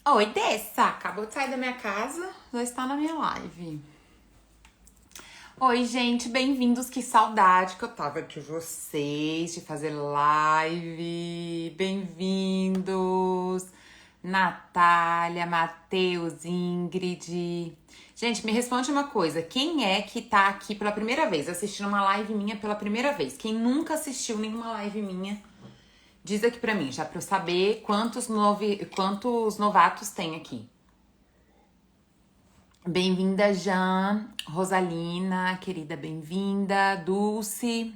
Oi, Dessa! Acabou de sair da minha casa, já está na minha live. Oi, gente, bem-vindos. Que saudade que eu tava de vocês, de fazer live. Bem-vindos, Natália, Matheus, Ingrid. Gente, me responde uma coisa. Quem é que tá aqui pela primeira vez, assistindo uma live minha pela primeira vez? Quem nunca assistiu nenhuma live minha, diz aqui pra mim, já pra eu saber quantos novatos tem aqui. Bem-vinda, Jan, Rosalina, querida, bem-vinda, Dulce.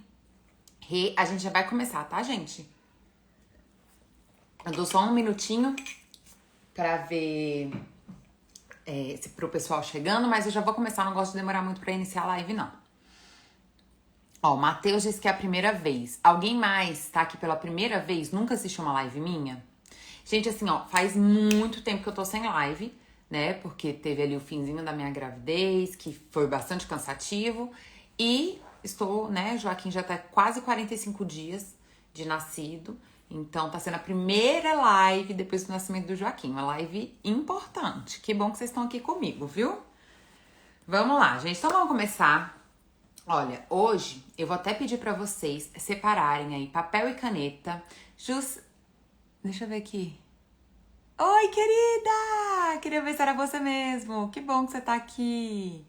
A gente já vai começar, tá, gente? Eu dou só um minutinho pra ver se pro pessoal chegando, mas eu já vou começar, não gosto de demorar muito pra iniciar a live, não. Ó, o Matheus disse que é a primeira vez. Alguém mais tá aqui pela primeira vez? Nunca assistiu uma live minha? Gente, assim, ó, faz muito tempo que eu tô sem live, né? Porque teve ali o finzinho da minha gravidez, que foi bastante cansativo. E estou, né, Joaquim já tá quase 45 dias de nascido. Então tá sendo a primeira live depois do nascimento do Joaquim. Uma live importante. Que bom que vocês estão aqui comigo, viu? Vamos lá, gente. Então vamos começar. Olha, hoje eu vou até pedir pra vocês separarem aí papel e caneta. Deixa eu ver aqui. Oi, querida! Queria ver se era você mesmo. Que bom que você tá aqui.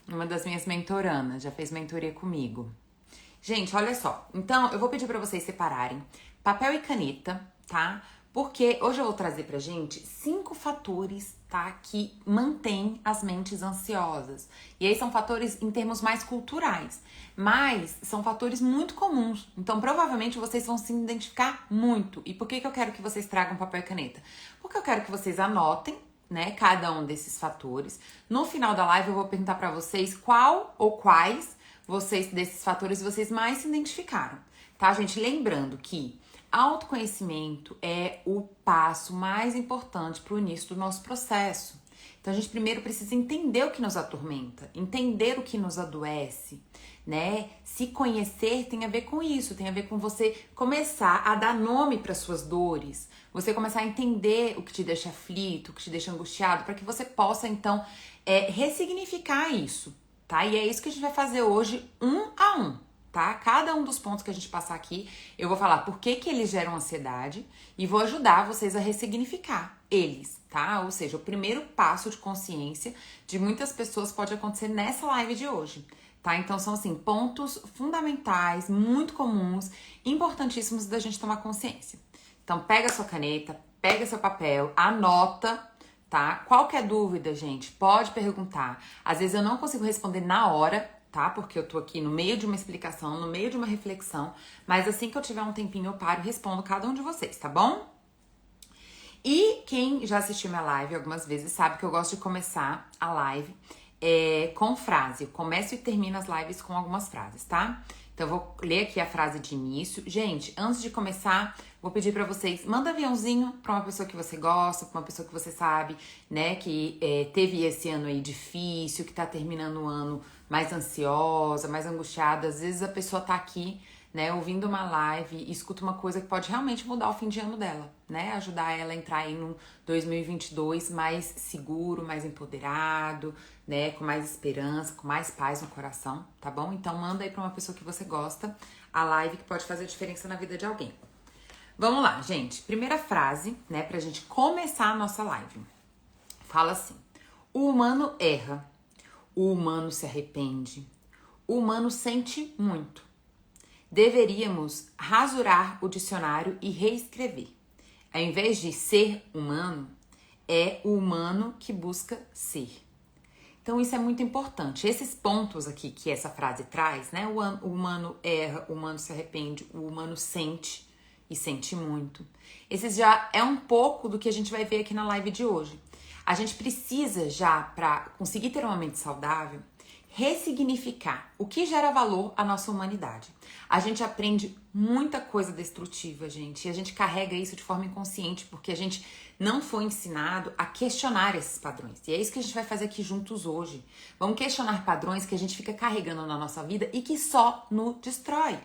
Uma das minhas mentoranas, já fez mentoria comigo. Gente, olha só. Então, eu vou pedir pra vocês separarem papel e caneta, tá? Porque hoje eu vou trazer pra gente 5 fatores, tá? Que mantêm as mentes ansiosas. E aí são fatores em termos mais culturais. Mas são fatores muito comuns. Então, provavelmente, vocês vão se identificar muito. E por que eu quero que vocês tragam papel e caneta? Porque eu quero que vocês anotem, né, cada um desses fatores. No final da live, eu vou perguntar pra vocês qual ou quais desses fatores vocês mais se identificaram. Tá, gente? Lembrando que autoconhecimento é o passo mais importante para o início do nosso processo. Então a gente primeiro precisa entender o que nos atormenta, entender o que nos adoece, né? Se conhecer tem a ver com isso, tem a ver com você começar a dar nome para suas dores, você começar a entender o que te deixa aflito, o que te deixa angustiado, para que você possa então ressignificar isso, tá? E é isso que a gente vai fazer hoje, um a um. Tá? Cada um dos pontos que a gente passar aqui, eu vou falar por que eles geram ansiedade e vou ajudar vocês a ressignificar eles, tá? Ou seja, o primeiro passo de consciência de muitas pessoas pode acontecer nessa live de hoje, tá? Então são assim, pontos fundamentais, muito comuns, importantíssimos da gente tomar consciência. Então pega sua caneta, pega seu papel, anota, tá? Qualquer dúvida, gente, pode perguntar. Às vezes eu não consigo responder na hora, tá? Porque eu tô aqui no meio de uma explicação, no meio de uma reflexão, mas assim que eu tiver um tempinho eu paro e respondo cada um de vocês, tá bom? E quem já assistiu minha live algumas vezes sabe que eu gosto de começar a live com frase. Eu começo e termino as lives com algumas frases, tá? Então eu vou ler aqui a frase de início. Gente, antes de começar, vou pedir pra vocês, manda aviãozinho pra uma pessoa que você gosta, pra uma pessoa que você sabe, né, que teve esse ano aí difícil, que tá terminando o ano mais ansiosa, mais angustiada. Às vezes a pessoa tá aqui, né, ouvindo uma live e escuta uma coisa que pode realmente mudar o fim de ano dela, né? Ajudar ela a entrar aí no 2022 mais seguro, mais empoderado, né? Com mais esperança, com mais paz no coração, tá bom? Então manda aí pra uma pessoa que você gosta a live que pode fazer diferença na vida de alguém. Vamos lá, gente. Primeira frase, né, pra gente começar a nossa live. Fala assim: o humano erra, o humano se arrepende, o humano sente muito. Deveríamos rasurar o dicionário e reescrever. Ao invés de ser humano, é o humano que busca ser. Então isso é muito importante. Esses pontos aqui que essa frase traz, né? O humano erra, o humano se arrepende, o humano sente e sente muito. Esse já é um pouco do que a gente vai ver aqui na live de hoje. A gente precisa já, para conseguir ter uma mente saudável, ressignificar o que gera valor à nossa humanidade. A gente aprende muita coisa destrutiva, gente, e a gente carrega isso de forma inconsciente, porque a gente não foi ensinado a questionar esses padrões. E é isso que a gente vai fazer aqui juntos hoje. Vamos questionar padrões que a gente fica carregando na nossa vida e que só nos destrói.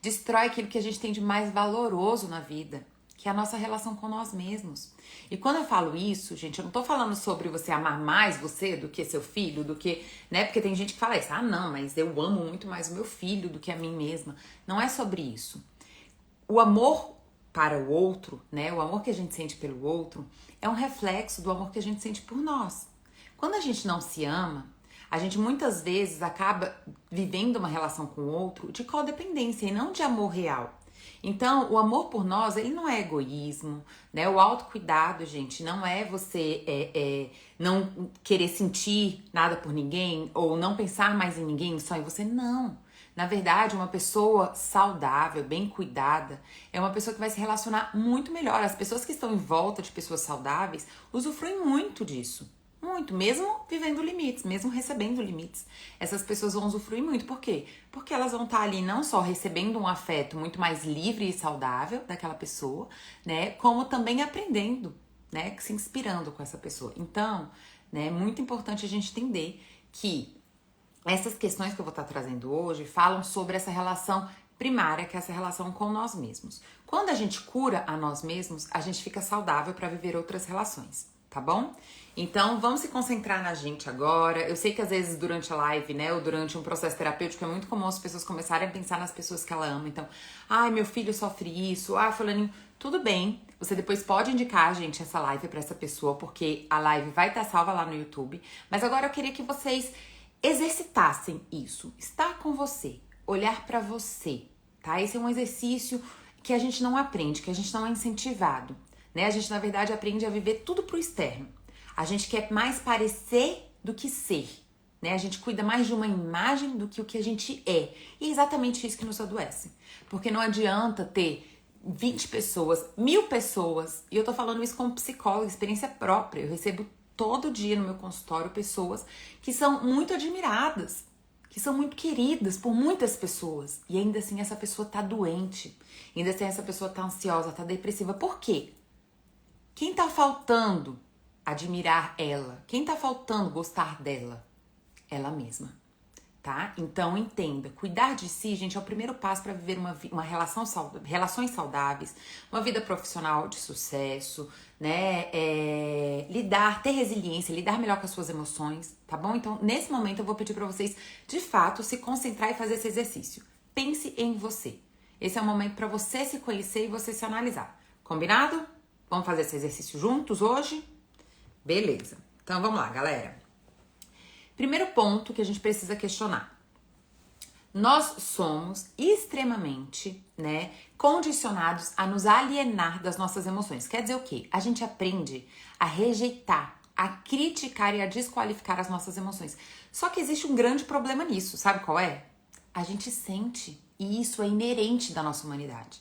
Destrói aquilo que a gente tem de mais valoroso na vida, que é a nossa relação com nós mesmos. E quando eu falo isso, gente, eu não tô falando sobre você amar mais você do que seu filho, do que, né? Porque tem gente que fala isso, não, mas eu amo muito mais o meu filho do que a mim mesma. Não é sobre isso. O amor para o outro, né? O amor que a gente sente pelo outro é um reflexo do amor que a gente sente por nós. Quando a gente não se ama, a gente muitas vezes acaba vivendo uma relação com o outro de codependência e não de amor real. Então, o amor por nós, ele não é egoísmo, né? O autocuidado, gente, não é você não querer sentir nada por ninguém ou não pensar mais em ninguém, só em você, não. Na verdade, uma pessoa saudável, bem cuidada, é uma pessoa que vai se relacionar muito melhor. As pessoas que estão em volta de pessoas saudáveis usufruem muito disso. Muito, mesmo vivendo limites, mesmo recebendo limites. Essas pessoas vão usufruir muito. Por quê? Porque elas vão estar ali não só recebendo um afeto muito mais livre e saudável daquela pessoa, né? Como também aprendendo, né? Se inspirando com essa pessoa. Então, né? É muito importante a gente entender que essas questões que eu vou estar trazendo hoje falam sobre essa relação primária, que é essa relação com nós mesmos. Quando a gente cura a nós mesmos, a gente fica saudável para viver outras relações, tá bom? Então, vamos se concentrar na gente agora. Eu sei que às vezes durante a live, né, ou durante um processo terapêutico é muito comum as pessoas começarem a pensar nas pessoas que ela ama. Então, ai, meu filho sofre isso, fulaninho, tudo bem. Você depois pode indicar, gente, essa live para essa pessoa, porque a live vai estar salva lá no YouTube. Mas agora eu queria que vocês exercitassem isso. Estar com você, olhar para você, tá? Esse é um exercício que a gente não aprende, que a gente não é incentivado, né? A gente, na verdade, aprende a viver tudo pro externo. A gente quer mais parecer do que ser, né? A gente cuida mais de uma imagem do que o que a gente é. E é exatamente isso que nos adoece. Porque não adianta ter 20 pessoas, 1000 pessoas, e eu tô falando isso como psicóloga, experiência própria. Eu recebo todo dia no meu consultório pessoas que são muito admiradas, que são muito queridas por muitas pessoas. E ainda assim essa pessoa tá doente. Ainda assim essa pessoa tá ansiosa, tá depressiva. Por quê? Quem tá faltando admirar ela? Quem tá faltando gostar dela? Ela mesma, tá? Então entenda, cuidar de si, gente, é o primeiro passo para viver uma relação relações saudáveis, uma vida profissional de sucesso, né? Ter resiliência, lidar melhor com as suas emoções, tá bom? Então, nesse momento eu vou pedir para vocês, de fato, se concentrar e fazer esse exercício. Pense em você. Esse é o momento para você se conhecer e você se analisar. Combinado? Vamos fazer esse exercício juntos hoje? Beleza. Então, vamos lá, galera. Primeiro ponto que a gente precisa questionar. Nós somos extremamente, né, condicionados a nos alienar das nossas emoções. Quer dizer o quê? A gente aprende a rejeitar, a criticar e a desqualificar as nossas emoções. Só que existe um grande problema nisso, sabe qual é? A gente sente, e isso é inerente da nossa humanidade.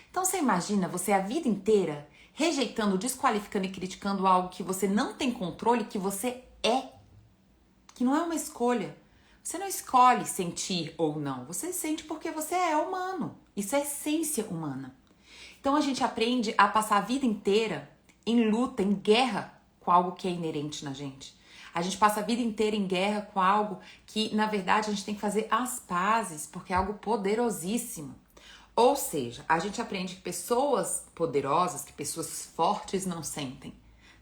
Então você imagina você a vida inteira rejeitando, desqualificando e criticando algo que você não tem controle, que você é. Que não é uma escolha. Você não escolhe sentir ou não. Você sente porque você é humano. Isso é essência humana. Então a gente aprende a passar a vida inteira em luta, em guerra com algo que é inerente na gente. A gente passa a vida inteira em guerra com algo que, na verdade, a gente tem que fazer as pazes, porque é algo poderosíssimo. Ou seja, a gente aprende que pessoas poderosas, que pessoas fortes não sentem.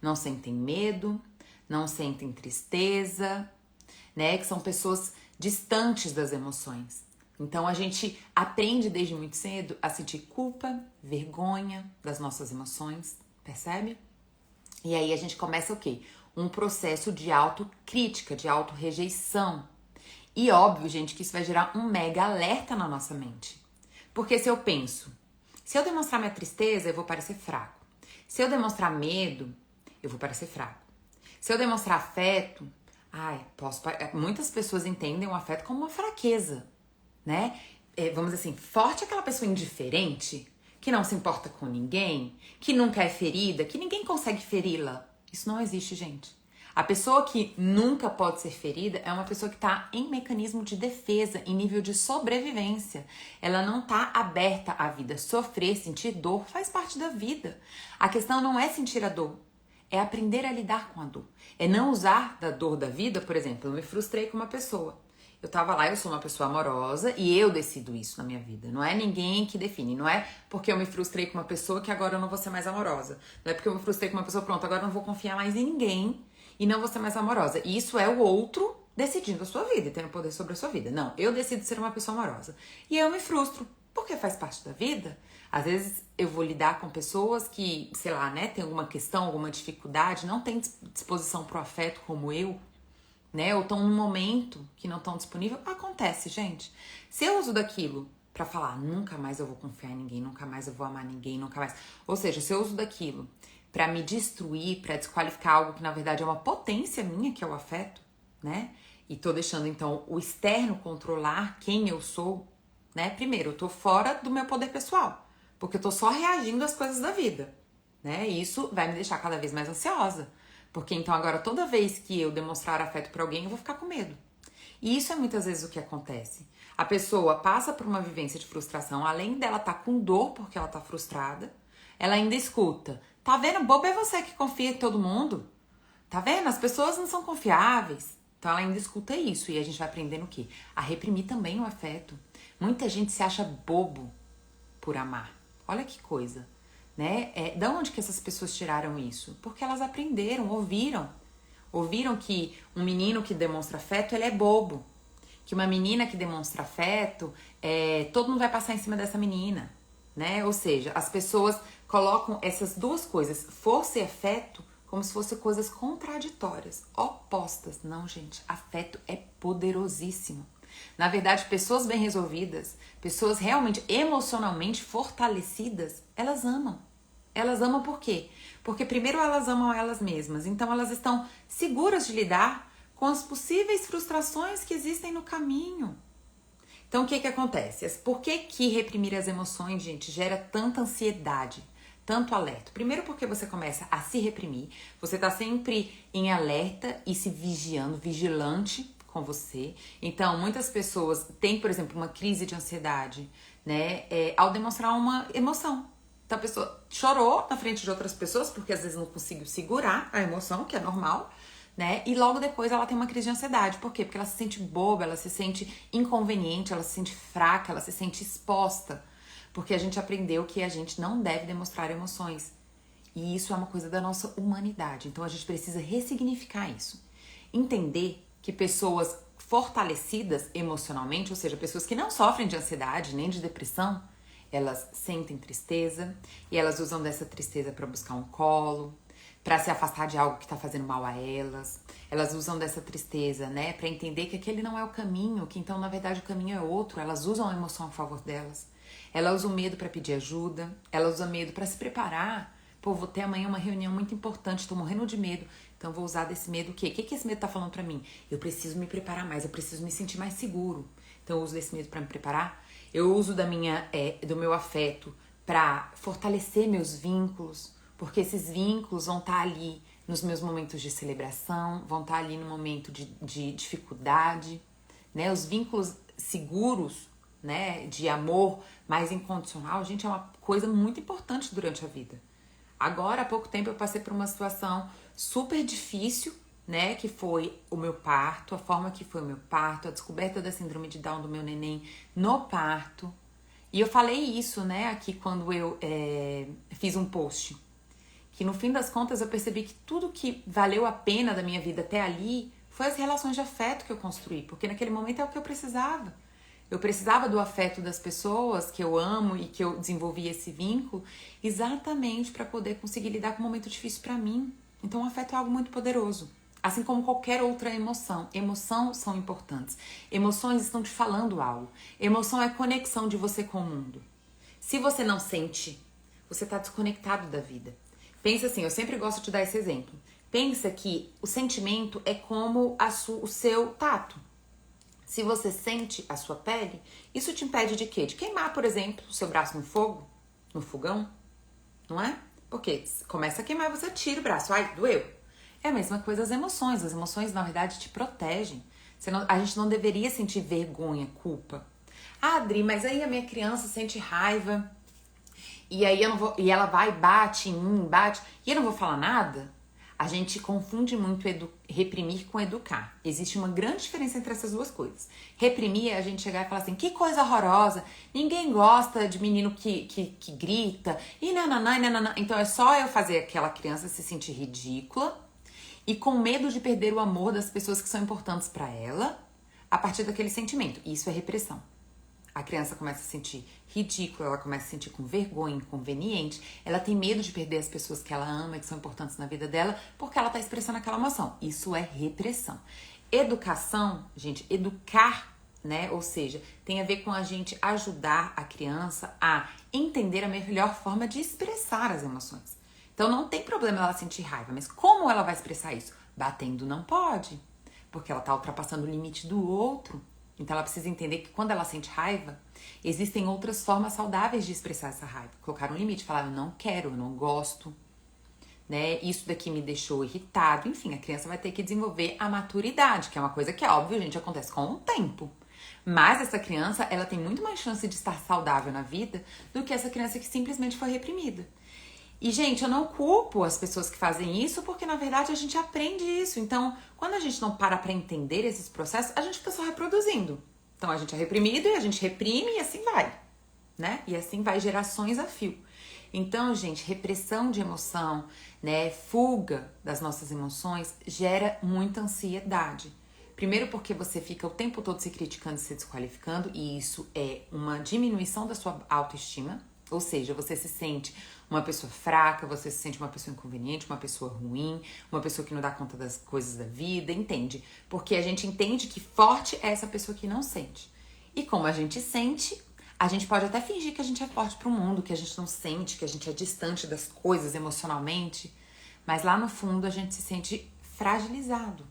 Não sentem medo, não sentem tristeza, né? Que são pessoas distantes das emoções. Então a gente aprende desde muito cedo a sentir culpa, vergonha das nossas emoções, percebe? E aí a gente começa o quê? Um processo de autocrítica, de autorrejeição. E óbvio, gente, que isso vai gerar um mega alerta na nossa mente. Porque se eu penso, se eu demonstrar minha tristeza, eu vou parecer fraco. Se eu demonstrar medo, eu vou parecer fraco. Se eu demonstrar afeto, muitas pessoas entendem o afeto como uma fraqueza, né? Vamos dizer assim, forte é aquela pessoa indiferente, que não se importa com ninguém, que nunca é ferida, que ninguém consegue feri-la. Isso não existe, gente. A pessoa que nunca pode ser ferida é uma pessoa que está em mecanismo de defesa, em nível de sobrevivência. Ela não está aberta à vida. Sofrer, sentir dor faz parte da vida. A questão não é sentir a dor, é aprender a lidar com a dor. É não usar da dor da vida, por exemplo, eu me frustrei com uma pessoa. Eu tava lá, eu sou uma pessoa amorosa e eu decido isso na minha vida. Não é ninguém que define. Não é porque eu me frustrei com uma pessoa que agora eu não vou ser mais amorosa. Não é porque eu me frustrei com uma pessoa, pronto, agora eu não vou confiar mais em ninguém e não vou ser mais amorosa. E isso é o outro decidindo a sua vida e tendo poder sobre a sua vida. Não, eu decido ser uma pessoa amorosa. E eu me frustro, porque faz parte da vida. Às vezes eu vou lidar com pessoas que, sei lá, né, tem alguma questão, alguma dificuldade, não tem disposição pro afeto como eu, né, ou estão num momento que não estão disponível. Acontece, gente. Se eu uso daquilo pra falar, nunca mais eu vou confiar em ninguém, nunca mais eu vou amar ninguém, nunca mais. Ou seja, se eu uso daquilo pra me destruir, pra desqualificar algo que na verdade é uma potência minha, que é o afeto, né? E tô deixando então o externo controlar quem eu sou, né? Primeiro, eu tô fora do meu poder pessoal, porque eu tô só reagindo às coisas da vida, né? E isso vai me deixar cada vez mais ansiosa, porque então agora toda vez que eu demonstrar afeto pra alguém, eu vou ficar com medo. E isso é muitas vezes o que acontece. A pessoa passa por uma vivência de frustração, além dela tá com dor porque ela tá frustrada, ela ainda escuta: tá vendo? Bobo é você que confia em todo mundo. Tá vendo? As pessoas não são confiáveis. Então ela ainda escuta isso. E a gente vai aprendendo o quê? A reprimir também o afeto. Muita gente se acha bobo por amar. Olha que coisa, né? Da onde que essas pessoas tiraram isso? Porque elas aprenderam, ouviram. Ouviram que um menino que demonstra afeto, ele é bobo. Que uma menina que demonstra afeto, todo mundo vai passar em cima dessa menina, né? Ou seja, as pessoas colocam essas duas coisas, força e afeto, como se fossem coisas contraditórias, opostas. Não, gente, afeto é poderosíssimo. Na verdade, pessoas bem resolvidas, pessoas realmente emocionalmente fortalecidas, elas amam. Elas amam por quê? Porque primeiro elas amam elas mesmas, então elas estão seguras de lidar com as possíveis frustrações que existem no caminho. Então o que acontece? Por que reprimir as emoções, gente, gera tanta ansiedade, tanto alerta? Primeiro porque você começa a se reprimir, você tá sempre em alerta e se vigiando, vigilante com você. Então muitas pessoas têm, por exemplo, uma crise de ansiedade, né, ao demonstrar uma emoção. Então a pessoa chorou na frente de outras pessoas porque às vezes não conseguiu segurar a emoção, que é normal, né? E logo depois ela tem uma crise de ansiedade. Por quê? Porque ela se sente boba, ela se sente inconveniente, ela se sente fraca, ela se sente exposta. Porque a gente aprendeu que a gente não deve demonstrar emoções. E isso é uma coisa da nossa humanidade. Então a gente precisa ressignificar isso. Entender que pessoas fortalecidas emocionalmente, ou seja, pessoas que não sofrem de ansiedade nem de depressão, elas sentem tristeza e elas usam dessa tristeza para buscar um colo, para se afastar de algo que tá fazendo mal a elas. Elas usam dessa tristeza, né, para entender que aquele não é o caminho, que então na verdade o caminho é outro. Elas usam a emoção a favor delas. Elas usam medo para pedir ajuda, elas usam medo para se preparar. Pô, vou ter amanhã uma reunião muito importante, tô morrendo de medo. Então vou usar desse medo o quê? O que esse medo tá falando para mim? Eu preciso me preparar mais, eu preciso me sentir mais seguro. Então eu uso desse medo para me preparar. Eu uso do meu afeto para fortalecer meus vínculos, porque esses vínculos vão estar ali nos meus momentos de celebração, vão estar ali no momento de dificuldade, né? Os vínculos seguros, né, de amor mais incondicional, gente, é uma coisa muito importante durante a vida. Agora, há pouco tempo, eu passei por uma situação super difícil, né, que foi o meu parto, a forma que foi o meu parto, a descoberta da síndrome de Down do meu neném no parto. E eu falei isso, né, aqui quando eu fiz um post, que no fim das contas eu percebi que tudo que valeu a pena da minha vida até ali foi as relações de afeto que eu construí, porque naquele momento é o que eu precisava. Eu precisava do afeto das pessoas que eu amo e que eu desenvolvi esse vínculo exatamente para poder conseguir lidar com um momento difícil para mim. Então o afeto é algo muito poderoso. Assim como qualquer outra emoção. Emoções são importantes. Emoções estão te falando algo. Emoção é conexão de você com o mundo. Se você não sente, você está desconectado da vida. Pensa assim, eu sempre gosto de dar esse exemplo. Pensa que o sentimento é como o seu tato. Se você sente a sua pele, isso te impede de quê? De queimar, por exemplo, o seu braço no fogo, no fogão, não é? Porque começa a queimar e você tira o braço. Ai, doeu. É a mesma coisa as emoções. As emoções, na verdade, te protegem. A gente não deveria sentir vergonha, culpa. Ah, Adri, mas aí a minha criança sente raiva e aí eu não vou, e ela vai, bate em mim, bate, e eu não vou falar nada? A gente confunde muito reprimir com educar. Existe uma grande diferença entre essas duas coisas. Reprimir é a gente chegar e falar assim, que coisa horrorosa, ninguém gosta de menino que grita, e nananã, e nananã. Então é só eu fazer aquela criança se sentir ridícula e com medo de perder o amor das pessoas que são importantes para ela a partir daquele sentimento. Isso é repressão. A criança começa a se sentir ridícula, ela começa a se sentir com vergonha, inconveniente, ela tem medo de perder as pessoas que ela ama e que são importantes na vida dela porque ela tá expressando aquela emoção. Isso é repressão. Educação, gente, educar, né? Ou seja, tem a ver com a gente ajudar a criança a entender a melhor forma de expressar as emoções. Então não tem problema ela sentir raiva, mas como ela vai expressar isso? Batendo não pode, porque ela tá ultrapassando o limite do outro. Então ela precisa entender que quando ela sente raiva, existem outras formas saudáveis de expressar essa raiva. Colocar um limite, falar eu não quero, eu não gosto, né? Isso daqui me deixou irritado. Enfim, a criança vai ter que desenvolver a maturidade, que é uma coisa que, óbvio, gente, acontece com o tempo. Mas essa criança, ela tem muito mais chance de estar saudável na vida do que essa criança que simplesmente foi reprimida. E, gente, eu não culpo as pessoas que fazem isso, porque, na verdade, a gente aprende isso. Então, quando a gente não para pra entender esses processos, a gente fica só reproduzindo. Então, a gente é reprimido e a gente reprime e assim vai, né? E assim vai gerações a fio. Então, gente, repressão de emoção, né, fuga das nossas emoções, gera muita ansiedade. Primeiro porque você fica o tempo todo se criticando e se desqualificando, e isso é uma diminuição da sua autoestima. Ou seja, você se sente uma pessoa fraca, você se sente uma pessoa inconveniente, uma pessoa ruim, uma pessoa que não dá conta das coisas da vida, entende? Porque a gente entende que forte é essa pessoa que não sente. E como a gente sente, a gente pode até fingir que a gente é forte pro mundo, que a gente não sente, que a gente é distante das coisas emocionalmente, mas lá no fundo a gente se sente fragilizado.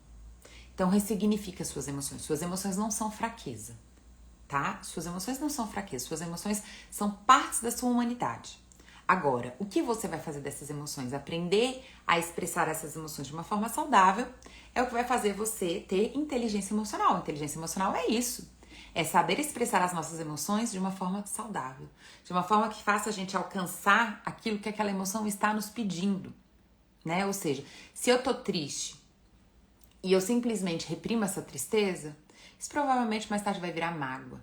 Então ressignifica suas emoções. Suas emoções não são fraqueza, tá? Suas emoções não são fraqueza, suas emoções são partes da sua humanidade. Agora, o que você vai fazer dessas emoções? Aprender a expressar essas emoções de uma forma saudável é o que vai fazer você ter inteligência emocional. Inteligência emocional é isso. É saber expressar as nossas emoções de uma forma saudável. De uma forma que faça a gente alcançar aquilo que aquela emoção está nos pedindo, né? Ou seja, se eu tô triste e eu simplesmente reprimo essa tristeza, isso provavelmente mais tarde vai virar mágoa.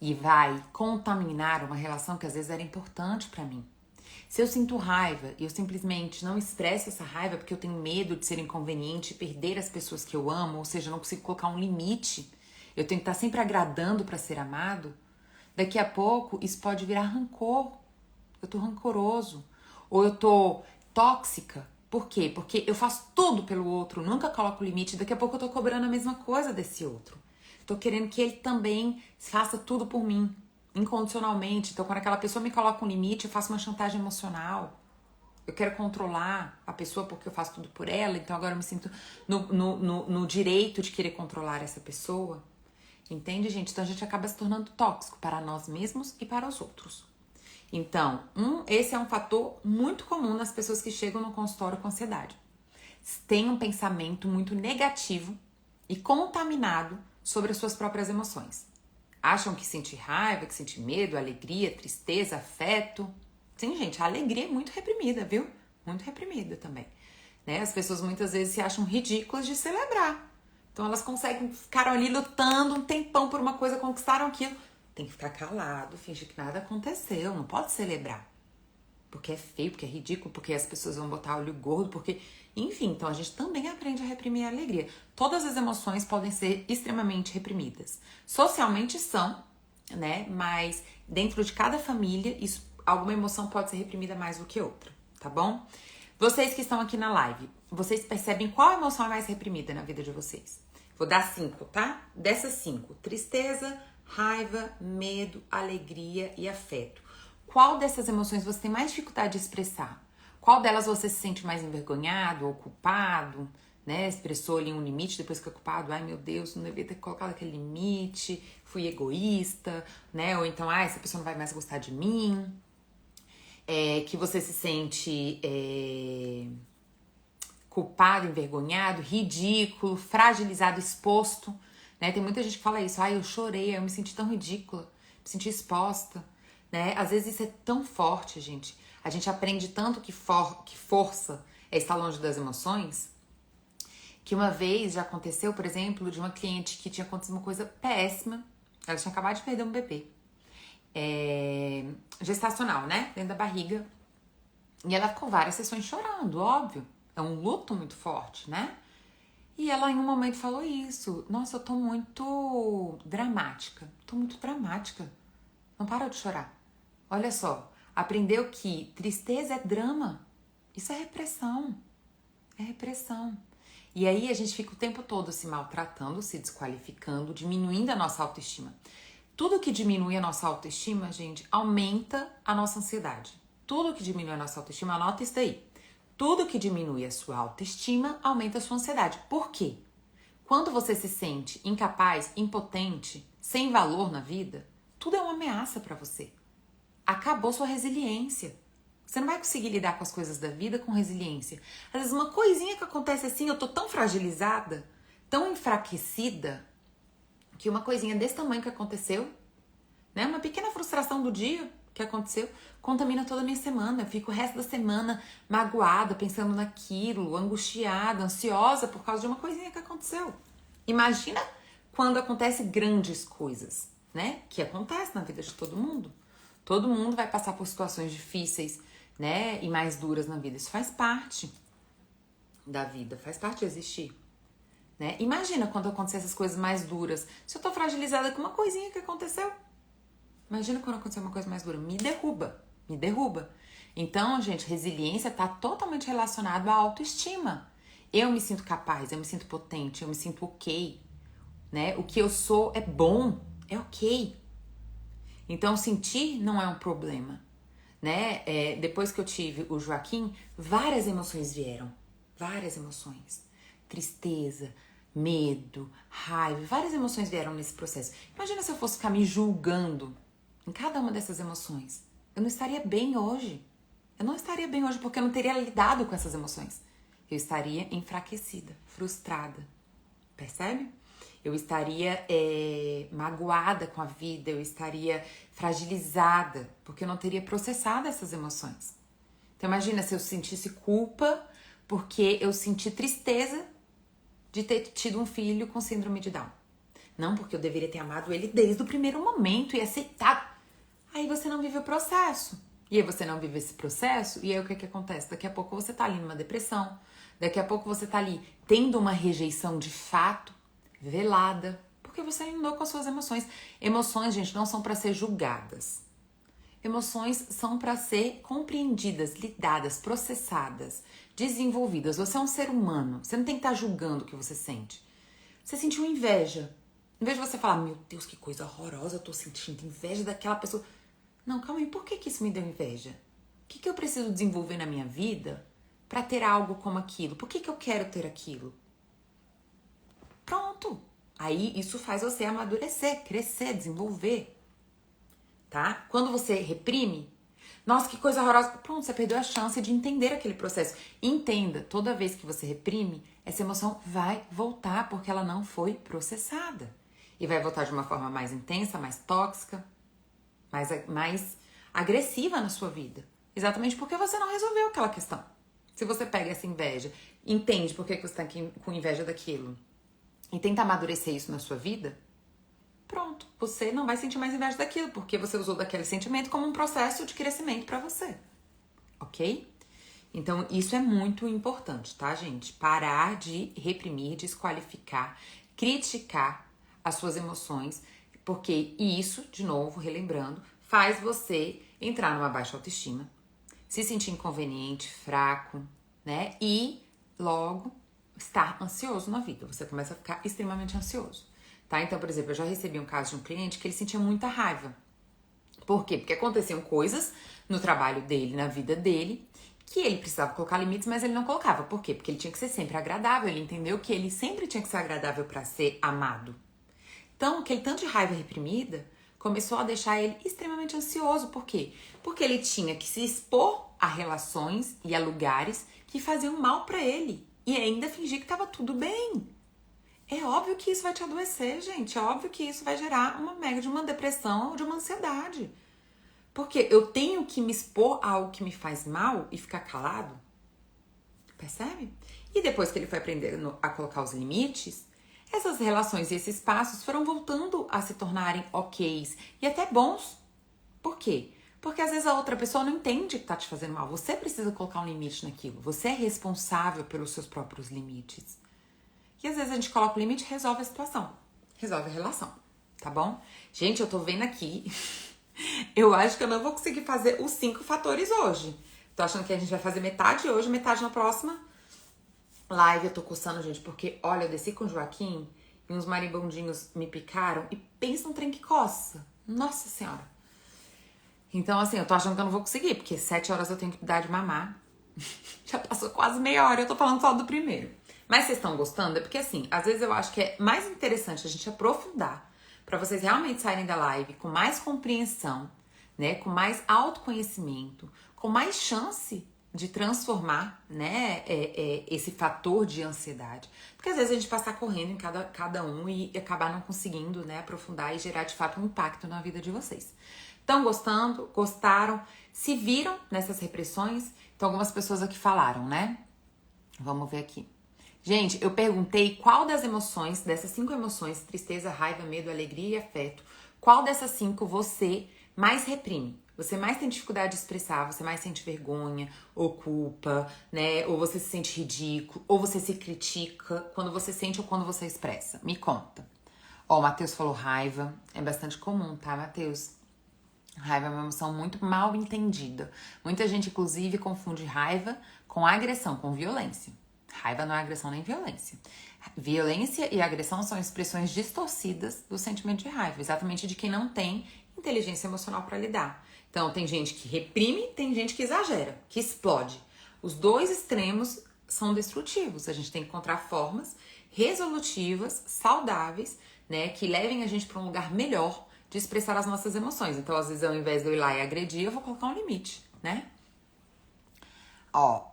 E vai contaminar uma relação que às vezes era importante pra mim. Se eu sinto raiva e eu simplesmente não expresso essa raiva porque eu tenho medo de ser inconveniente e perder as pessoas que eu amo, ou seja, eu não consigo colocar um limite, eu tenho que estar sempre agradando pra ser amado, daqui a pouco isso pode virar rancor. Eu tô rancoroso. Ou eu tô tóxica. Por quê? Porque eu faço tudo pelo outro, nunca coloco limite, daqui a pouco eu tô cobrando a mesma coisa desse outro. Tô querendo que ele também faça tudo por mim, incondicionalmente. Então, quando aquela pessoa me coloca um limite, eu faço uma chantagem emocional. Eu quero controlar a pessoa porque eu faço tudo por ela, então agora eu me sinto no direito de querer controlar essa pessoa. Entende, gente? Então a gente acaba se tornando tóxico para nós mesmos e para os outros. Então, esse é um fator muito comum nas pessoas que chegam no consultório com ansiedade. Tem um pensamento muito negativo e contaminado sobre as suas próprias emoções. Acham que sentir raiva, que sentir medo, alegria, tristeza, afeto. Sim, gente, a alegria é muito reprimida, viu? Muito reprimida também. Né? As pessoas muitas vezes se acham ridículas de celebrar. Então elas conseguem ficar ali lutando um tempão por uma coisa, conquistaram aquilo. Tem que ficar calado, fingir que nada aconteceu, não pode celebrar. Porque é feio, porque é ridículo, porque as pessoas vão botar olho gordo, porque... Enfim, então a gente também aprende a reprimir a alegria. Todas as emoções podem ser extremamente reprimidas. Socialmente são, né? Mas dentro de cada família, alguma emoção pode ser reprimida mais do que outra, tá bom? Vocês que estão aqui na live, vocês percebem qual emoção é mais reprimida na vida de vocês? Vou dar 5, tá? Dessas 5, tristeza, raiva, medo, alegria e afeto. Qual dessas emoções você tem mais dificuldade de expressar? Qual delas você se sente mais envergonhado ou culpado? Né? Expressou ali um limite, depois fica culpado. Ai, meu Deus, não devia ter colocado aquele limite. Fui egoísta, né? Ou então, essa pessoa não vai mais gostar de mim. Que você se sente culpado, envergonhado, ridículo, fragilizado, exposto. Né? Tem muita gente que fala isso. Ai, eu chorei, eu me senti tão ridícula, me senti exposta. Né? Às vezes isso é tão forte, gente. A gente aprende tanto que força é estar longe das emoções, que uma vez já aconteceu, por exemplo, de uma cliente que tinha acontecido uma coisa péssima. Ela tinha acabado de perder um bebê. Gestacional, né? Dentro da barriga. E ela ficou várias sessões chorando, óbvio. É um luto muito forte, né? E ela em um momento falou isso. Nossa, eu tô muito dramática. Tô muito dramática. Não para de chorar. Olha só, aprendeu que tristeza é drama. Isso é repressão. É repressão. E aí a gente fica o tempo todo se maltratando, se desqualificando, diminuindo a nossa autoestima. Tudo que diminui a nossa autoestima, gente, aumenta a nossa ansiedade. Tudo que diminui a nossa autoestima, anota isso daí. Tudo que diminui a sua autoestima, aumenta a sua ansiedade. Por quê? Quando você se sente incapaz, impotente, sem valor na vida, tudo é uma ameaça para você. Acabou sua resiliência. Você não vai conseguir lidar com as coisas da vida com resiliência. Às vezes uma coisinha que acontece assim, eu tô tão fragilizada, tão enfraquecida, que uma coisinha desse tamanho que aconteceu, né? Uma pequena frustração do dia que aconteceu, contamina toda a minha semana. Eu fico o resto da semana magoada, pensando naquilo, angustiada, ansiosa por causa de uma coisinha que aconteceu. Imagina quando acontecem grandes coisas, né? Que acontece na vida de todo mundo. Todo mundo vai passar por situações difíceis, né? E mais duras na vida. Isso faz parte da vida, faz parte de existir. Né? Imagina quando acontecer essas coisas mais duras. Se eu tô fragilizada com uma coisinha que aconteceu. Imagina quando acontecer uma coisa mais dura. Me derruba. Me derruba. Então, gente, resiliência tá totalmente relacionado à autoestima. Eu me sinto capaz, eu me sinto potente, eu me sinto ok. Né? O que eu sou é bom, é ok. Então, sentir não é um problema. Né? Depois que eu tive o Joaquim, várias emoções vieram. Várias emoções. Tristeza, medo, raiva, várias emoções vieram nesse processo. Imagina se eu fosse ficar me julgando em cada uma dessas emoções. Eu não estaria bem hoje. Eu não estaria bem hoje porque eu não teria lidado com essas emoções. Eu estaria enfraquecida, frustrada. Percebe? Eu estaria magoada com a vida, eu estaria fragilizada, porque eu não teria processado essas emoções. Então imagina se eu sentisse culpa porque eu senti tristeza de ter tido um filho com síndrome de Down. Não porque eu deveria ter amado ele desde o primeiro momento e aceitado. Aí você não vive o processo. E aí você não vive esse processo, e aí o que acontece? Daqui a pouco você tá ali numa depressão, daqui a pouco você tá ali tendo uma rejeição de fato, velada, porque você lidou com as suas emoções. Emoções, gente, não são para ser julgadas. Emoções são para ser compreendidas, lidadas, processadas, desenvolvidas. Você é um ser humano, você não tem que estar julgando o que você sente. Você sentiu inveja. Em vez de você falar, meu Deus, que coisa horrorosa, eu tô sentindo inveja daquela pessoa. Não, calma aí, por que isso me deu inveja? O que eu preciso desenvolver na minha vida para ter algo como aquilo? Por que eu quero ter aquilo? Pronto. Aí isso faz você amadurecer, crescer, desenvolver. Tá? Quando você reprime, nossa, que coisa horrorosa. Pronto, você perdeu a chance de entender aquele processo. Entenda, toda vez que você reprime, essa emoção vai voltar porque ela não foi processada. E vai voltar de uma forma mais intensa, mais tóxica, mais agressiva na sua vida. Exatamente porque você não resolveu aquela questão. Se você pega essa inveja, entende por que você está com inveja daquilo e tenta amadurecer isso na sua vida, pronto, você não vai sentir mais inveja daquilo, porque você usou daquele sentimento como um processo de crescimento para você, ok? Então, isso é muito importante, tá, gente? Parar de reprimir, desqualificar, criticar as suas emoções, porque isso, de novo, relembrando, faz você entrar numa baixa autoestima, se sentir inconveniente, fraco, né? E logo estar ansioso na vida. Você começa a ficar extremamente ansioso. Tá? Então, por exemplo, eu já recebi um caso de um cliente que ele sentia muita raiva. Por quê? Porque aconteciam coisas no trabalho dele, na vida dele, que ele precisava colocar limites, mas ele não colocava. Por quê? Porque ele tinha que ser sempre agradável. Ele entendeu que ele sempre tinha que ser agradável para ser amado. Então, aquele tanto de raiva reprimida começou a deixar ele extremamente ansioso. Por quê? Porque ele tinha que se expor a relações e a lugares que faziam mal para ele. E ainda fingir que estava tudo bem. É óbvio que isso vai te adoecer, gente. É óbvio que isso vai gerar uma mega de uma depressão ou de uma ansiedade. Porque eu tenho que me expor a algo que me faz mal e ficar calado? Percebe? E depois que ele foi aprendendo a colocar os limites, essas relações e esses passos foram voltando a se tornarem ok's e até bons. Por quê? Porque às vezes a outra pessoa não entende que tá te fazendo mal. Você precisa colocar um limite naquilo. Você é responsável pelos seus próprios limites. E às vezes a gente coloca o limite e resolve a situação. Resolve a relação. Tá bom? Gente, eu tô vendo aqui. Eu acho que eu não vou conseguir fazer os 5 fatores hoje. Tô achando que a gente vai fazer metade hoje, metade na próxima live. Eu tô coçando, gente, porque, olha, eu desci com o Joaquim e uns marimbondinhos me picaram e pensa num trem que coça. Nossa Senhora. Então, assim, eu tô achando que eu não vou conseguir, porque 7 horas eu tenho que dar de mamar. Já passou quase meia hora, eu tô falando só do primeiro. Mas vocês estão gostando? É porque, assim, às vezes eu acho que é mais interessante a gente aprofundar pra vocês realmente saírem da live com mais compreensão, né? Com mais autoconhecimento, com mais chance de transformar, né, esse fator de ansiedade. Porque às vezes a gente passa correndo em cada um e acabar não conseguindo, né, aprofundar e gerar de fato um impacto na vida de vocês. Estão gostando? Gostaram? Se viram nessas repressões? Então algumas pessoas aqui falaram, né? Vamos ver aqui. Gente, eu perguntei qual das emoções, dessas 5 emoções, tristeza, raiva, medo, alegria e afeto, qual dessas 5 você mais reprime? Você mais tem dificuldade de expressar, você mais sente vergonha ou culpa, né? Ou você se sente ridículo, ou você se critica quando você sente ou quando você expressa. Me conta. Ó, o Matheus falou raiva. É bastante comum, tá, Matheus? Raiva é uma emoção muito mal entendida. Muita gente, inclusive, confunde raiva com agressão, com violência. Raiva não é agressão nem violência. Violência e agressão são expressões distorcidas do sentimento de raiva, exatamente de quem não tem inteligência emocional para lidar. Então, tem gente que reprime, tem gente que exagera, que explode. Os dois extremos são destrutivos. A gente tem que encontrar formas resolutivas, saudáveis, né, que levem a gente para um lugar melhor de expressar as nossas emoções. Então, às vezes, ao invés de eu ir lá e agredir, eu vou colocar um limite, né? Ó,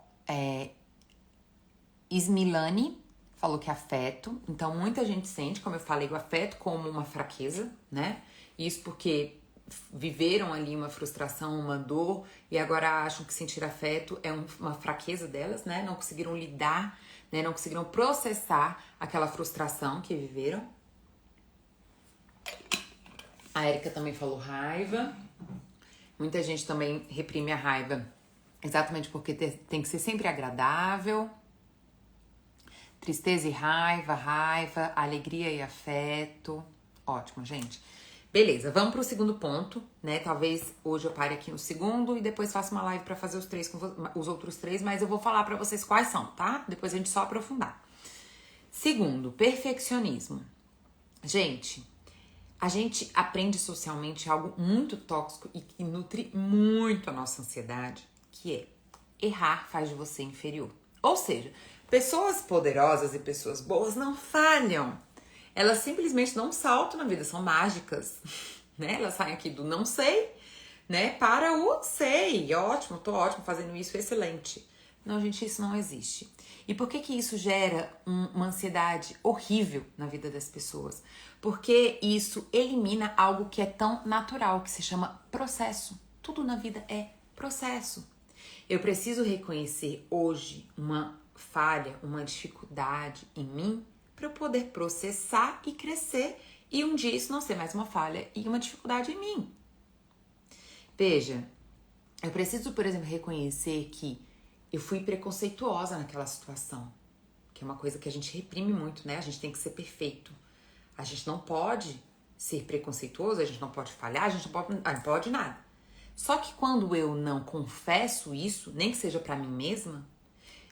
Ismilane falou que afeto. Então, muita gente sente, como eu falei, o afeto como uma fraqueza, né? Isso porque viveram ali uma frustração, uma dor, e agora acham que sentir afeto é uma fraqueza delas, né? Não conseguiram lidar, né? Não conseguiram processar aquela frustração que viveram. A Erika também falou raiva. Muita gente também reprime a raiva exatamente porque tem que ser sempre agradável. Tristeza e raiva, alegria e afeto. Ótimo, gente. Beleza, vamos pro segundo ponto, né? Talvez hoje eu pare aqui no segundo e depois faça uma live pra fazer os outros 3, mas eu vou falar pra vocês quais são, tá? Depois a gente só aprofundar. Segundo, perfeccionismo. Gente, a gente aprende socialmente algo muito tóxico e que nutre muito a nossa ansiedade, que é errar faz de você inferior. Ou seja, pessoas poderosas e pessoas boas não falham. Elas simplesmente dão um salto na vida, são mágicas, né? Elas saem aqui do não sei, né? Para o sei. Ótimo, tô ótimo fazendo isso, excelente. Não, gente, isso não existe. E por que que isso gera uma ansiedade horrível na vida das pessoas? Porque isso elimina algo que é tão natural, que se chama processo. Tudo na vida é processo. Eu preciso reconhecer hoje uma falha, uma dificuldade em mim para eu poder processar e crescer e um dia isso não ser mais uma falha e uma dificuldade em mim. Veja, eu preciso, por exemplo, reconhecer que eu fui preconceituosa naquela situação, que é uma coisa que a gente reprime muito, né? A gente tem que ser perfeito. A gente não pode ser preconceituoso, a gente não pode falhar, a gente não pode nada. Só que quando eu não confesso isso, nem que seja pra mim mesma,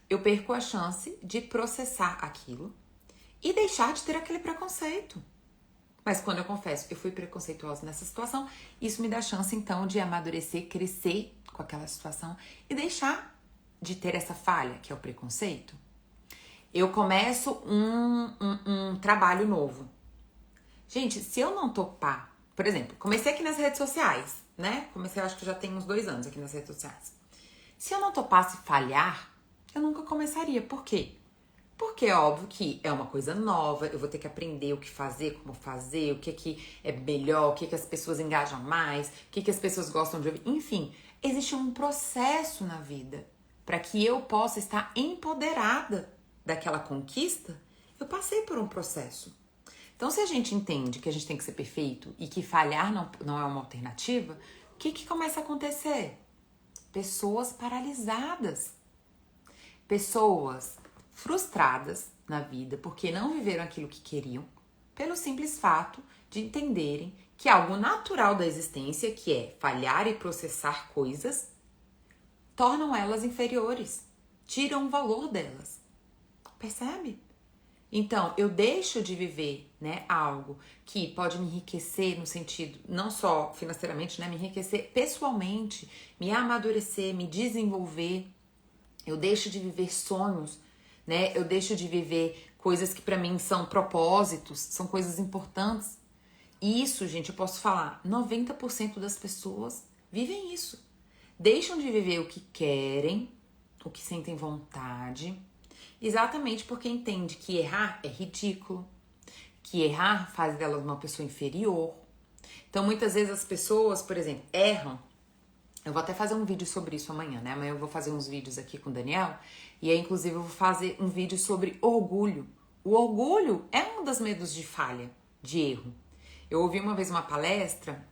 eu perco a chance de processar aquilo e deixar de ter aquele preconceito. Mas quando eu confesso, eu fui preconceituosa nessa situação, isso me dá chance, então, de amadurecer, crescer com aquela situação e deixar de ter essa falha, que é o preconceito. Eu começo um trabalho novo. Gente, se eu não topar, por exemplo, comecei aqui nas redes sociais, né? Comecei, acho que já tem uns 2 anos aqui nas redes sociais. Se eu não topasse falhar, eu nunca começaria. Por quê? Porque é óbvio que é uma coisa nova, eu vou ter que aprender o que fazer, como fazer, o que é melhor, o que as pessoas engajam mais, o que as pessoas gostam de ouvir. Enfim, existe um processo na vida para que eu possa estar empoderada daquela conquista, eu passei por um processo. Então, se a gente entende que a gente tem que ser perfeito e que falhar não é uma alternativa, o que começa a acontecer? Pessoas paralisadas. Pessoas frustradas na vida porque não viveram aquilo que queriam, pelo simples fato de entenderem que algo natural da existência, que é falhar e processar coisas, tornam elas inferiores, tiram o valor delas. Percebe? Então, eu deixo de viver, né, algo que pode me enriquecer no sentido, não só financeiramente, né, me enriquecer pessoalmente, me amadurecer, me desenvolver. Eu deixo de viver sonhos, né? Eu deixo de viver coisas que pra mim são propósitos, são coisas importantes. E isso, gente, eu posso falar, 90% das pessoas vivem isso. Deixam de viver o que querem, o que sentem vontade, exatamente porque entende que errar é ridículo, que errar faz delas uma pessoa inferior. Então, muitas vezes as pessoas, por exemplo, erram. Eu vou até fazer um vídeo sobre isso amanhã, né? Amanhã eu vou fazer uns vídeos aqui com o Daniel. E aí, inclusive, eu vou fazer um vídeo sobre orgulho. O orgulho é um dos medos de falha, de erro. Eu ouvi uma vez uma palestra,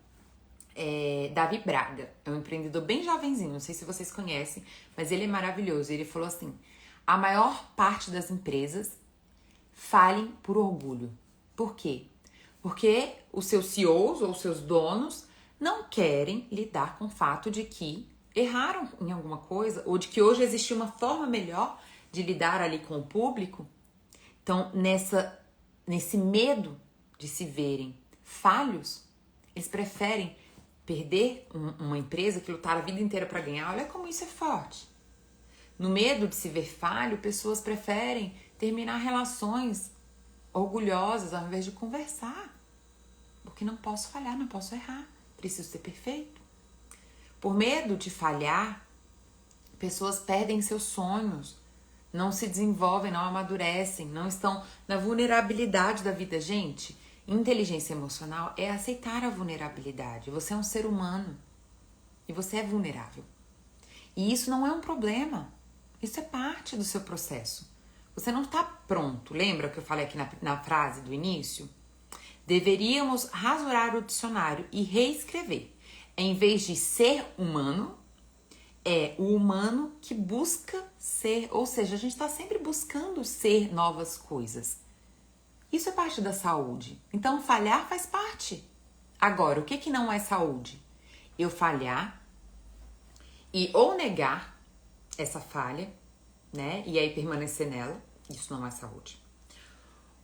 Davi Braga. É um empreendedor bem jovenzinho, não sei se vocês conhecem, mas ele é maravilhoso. Ele falou assim, a maior parte das empresas falhem por orgulho. Por quê? Porque os seus CEOs ou seus donos não querem lidar com o fato de que erraram em alguma coisa ou de que hoje existe uma forma melhor de lidar ali com o público. Então, nesse medo de se verem falhos, eles preferem perder uma empresa que lutaram a vida inteira para ganhar. Olha como isso é forte. No medo de se ver falho, pessoas preferem terminar relações orgulhosas ao invés de conversar. Porque não posso falhar, não posso errar. Preciso ser perfeito. Por medo de falhar, pessoas perdem seus sonhos, não se desenvolvem, não amadurecem, não estão na vulnerabilidade da vida. Gente, inteligência emocional é aceitar a vulnerabilidade. Você é um ser humano e você é vulnerável. E isso não é um problema. Isso é parte do seu processo. Você não está pronto. Lembra que eu falei aqui na frase do início? Deveríamos rasurar o dicionário e reescrever. Em vez de ser humano, é o humano que busca ser. Ou seja, a gente está sempre buscando ser novas coisas. Isso é parte da saúde. Então, falhar faz parte. Agora, o que não é saúde? Eu falhar e ou negar essa falha, né? E aí permanecer nela. Isso não é saúde.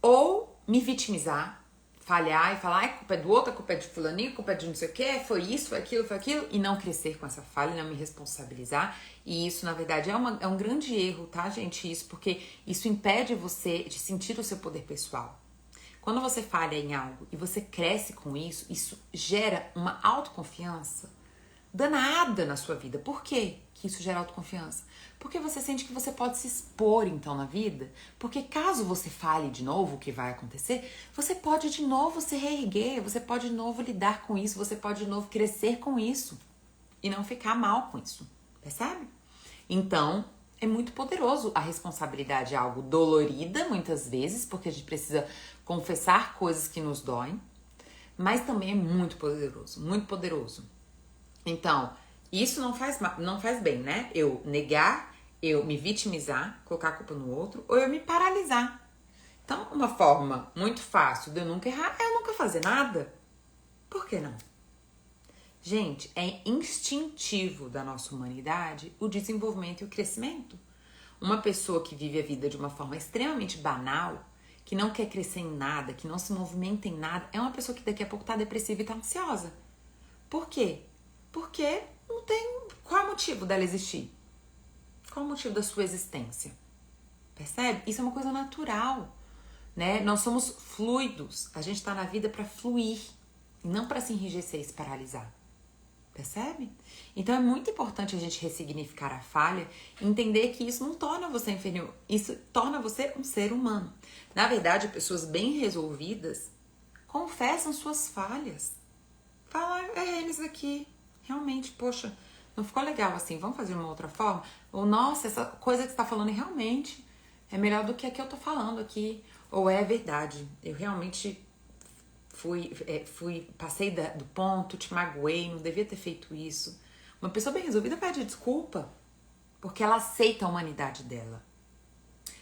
Ou me vitimizar, falhar e falar, a culpa é do outro, a culpa é de fulaninho, a culpa é de não sei o que, foi isso, foi aquilo, e não crescer com essa falha, não me responsabilizar. E isso, na verdade, é um grande erro, tá, gente? Isso, porque isso impede você de sentir o seu poder pessoal. Quando você falha em algo e você cresce com isso, isso gera uma autoconfiança danada na sua vida. Por quê que isso gera autoconfiança? Porque você sente que você pode se expor, então, na vida. Porque caso você fale de novo o que vai acontecer, você pode de novo se reerguer, você pode de novo lidar com isso, você pode de novo crescer com isso e não ficar mal com isso, percebe? Então, é muito poderoso. A responsabilidade é algo dolorida, muitas vezes, porque a gente precisa confessar coisas que nos doem, mas também é muito poderoso, muito poderoso. Então, isso não faz bem, né? Eu negar, eu me vitimizar, colocar a culpa no outro, ou eu me paralisar. Então, uma forma muito fácil de eu nunca errar é eu nunca fazer nada. Por que não? Gente, é instintivo da nossa humanidade o desenvolvimento e o crescimento. Uma pessoa que vive a vida de uma forma extremamente banal, que não quer crescer em nada, que não se movimenta em nada, é uma pessoa que daqui a pouco tá depressiva e tá ansiosa. Por quê? Porque não tem... Qual é o motivo dela existir? Qual é o motivo da sua existência? Percebe? Isso é uma coisa natural, né? Nós somos fluidos. A gente tá na vida para fluir e não para se enrijecer e se paralisar. Percebe? Então é muito importante a gente ressignificar a falha e entender que isso não torna você inferior. Isso torna você um ser humano. Na verdade, pessoas bem resolvidas confessam suas falhas. Falam, errei nisso aqui. Realmente, poxa, não ficou legal assim, vamos fazer de uma outra forma? Ou, nossa, essa coisa que você tá falando realmente é melhor do que a que eu tô falando aqui. Ou é verdade, eu realmente passei do ponto, te magoei, não devia ter feito isso. Uma pessoa bem resolvida pede desculpa, porque ela aceita a humanidade dela.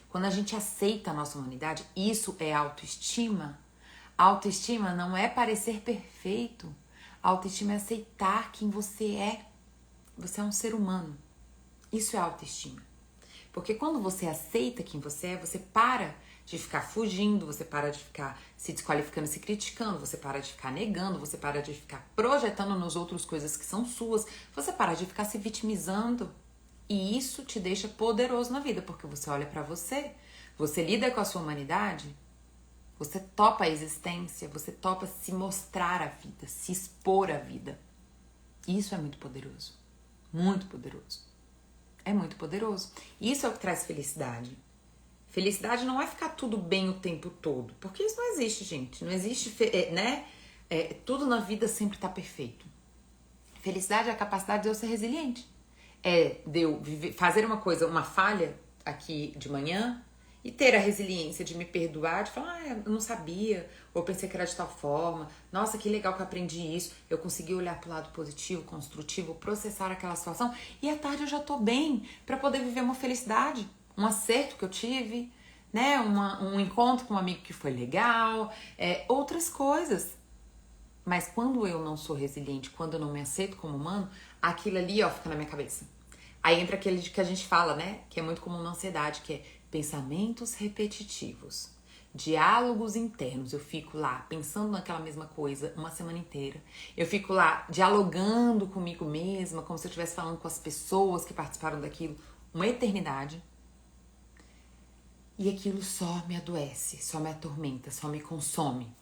Quando a gente aceita a nossa humanidade, isso é autoestima. Autoestima não é parecer perfeito. Autoestima é aceitar quem você é. Você é um ser humano. Isso é autoestima. Porque quando você aceita quem você é, você para de ficar fugindo, você para de ficar se desqualificando, se criticando, você para de ficar negando, você para de ficar projetando nos outros coisas que são suas, você para de ficar se vitimizando. E isso te deixa poderoso na vida, porque você olha pra você, você lida com a sua humanidade, você topa a existência, você topa se mostrar a vida, se expor à vida. Isso é muito poderoso. Muito poderoso. É muito poderoso. Isso é o que traz felicidade. Felicidade não é ficar tudo bem o tempo todo, porque isso não existe, gente. Não existe, né? Tudo na vida sempre tá perfeito. Felicidade é a capacidade de eu ser resiliente. É de eu fazer uma coisa, uma falha aqui de manhã e ter a resiliência de me perdoar, de falar, eu não sabia, ou pensei que era de tal forma, nossa, que legal que eu aprendi isso, eu consegui olhar pro lado positivo, construtivo, processar aquela situação e à tarde eu já tô bem pra poder viver uma felicidade, um acerto que eu tive, né, um encontro com um amigo que foi legal, outras coisas. Mas quando eu não sou resiliente, quando eu não me aceito como humano, aquilo ali, ó, fica na minha cabeça. Aí entra aquele que a gente fala, né? Que é muito comum na ansiedade, que é pensamentos repetitivos, diálogos internos. Eu fico lá pensando naquela mesma coisa uma semana inteira. Eu fico lá dialogando comigo mesma, como se eu estivesse falando com as pessoas que participaram daquilo uma eternidade. E aquilo só me adoece, só me atormenta, só me consome.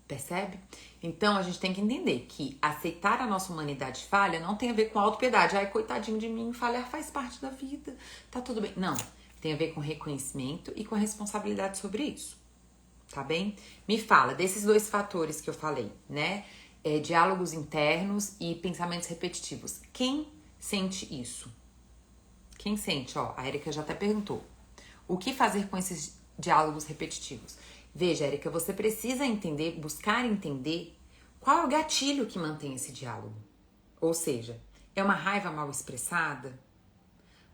Percebe? Então a gente tem que entender que aceitar a nossa humanidade falha não tem a ver com autopiedade. Ai, coitadinho de mim, falhar faz parte da vida, tá tudo bem. Não, tem a ver com reconhecimento e com a responsabilidade sobre isso, tá bem? Me fala desses dois fatores que eu falei, né? Diálogos internos e pensamentos repetitivos. Quem sente isso? Quem sente? Ó, a Erika já até perguntou. O que fazer com esses diálogos repetitivos? Veja, Erika, você precisa entender, buscar entender qual é o gatilho que mantém esse diálogo. Ou seja, é uma raiva mal expressada?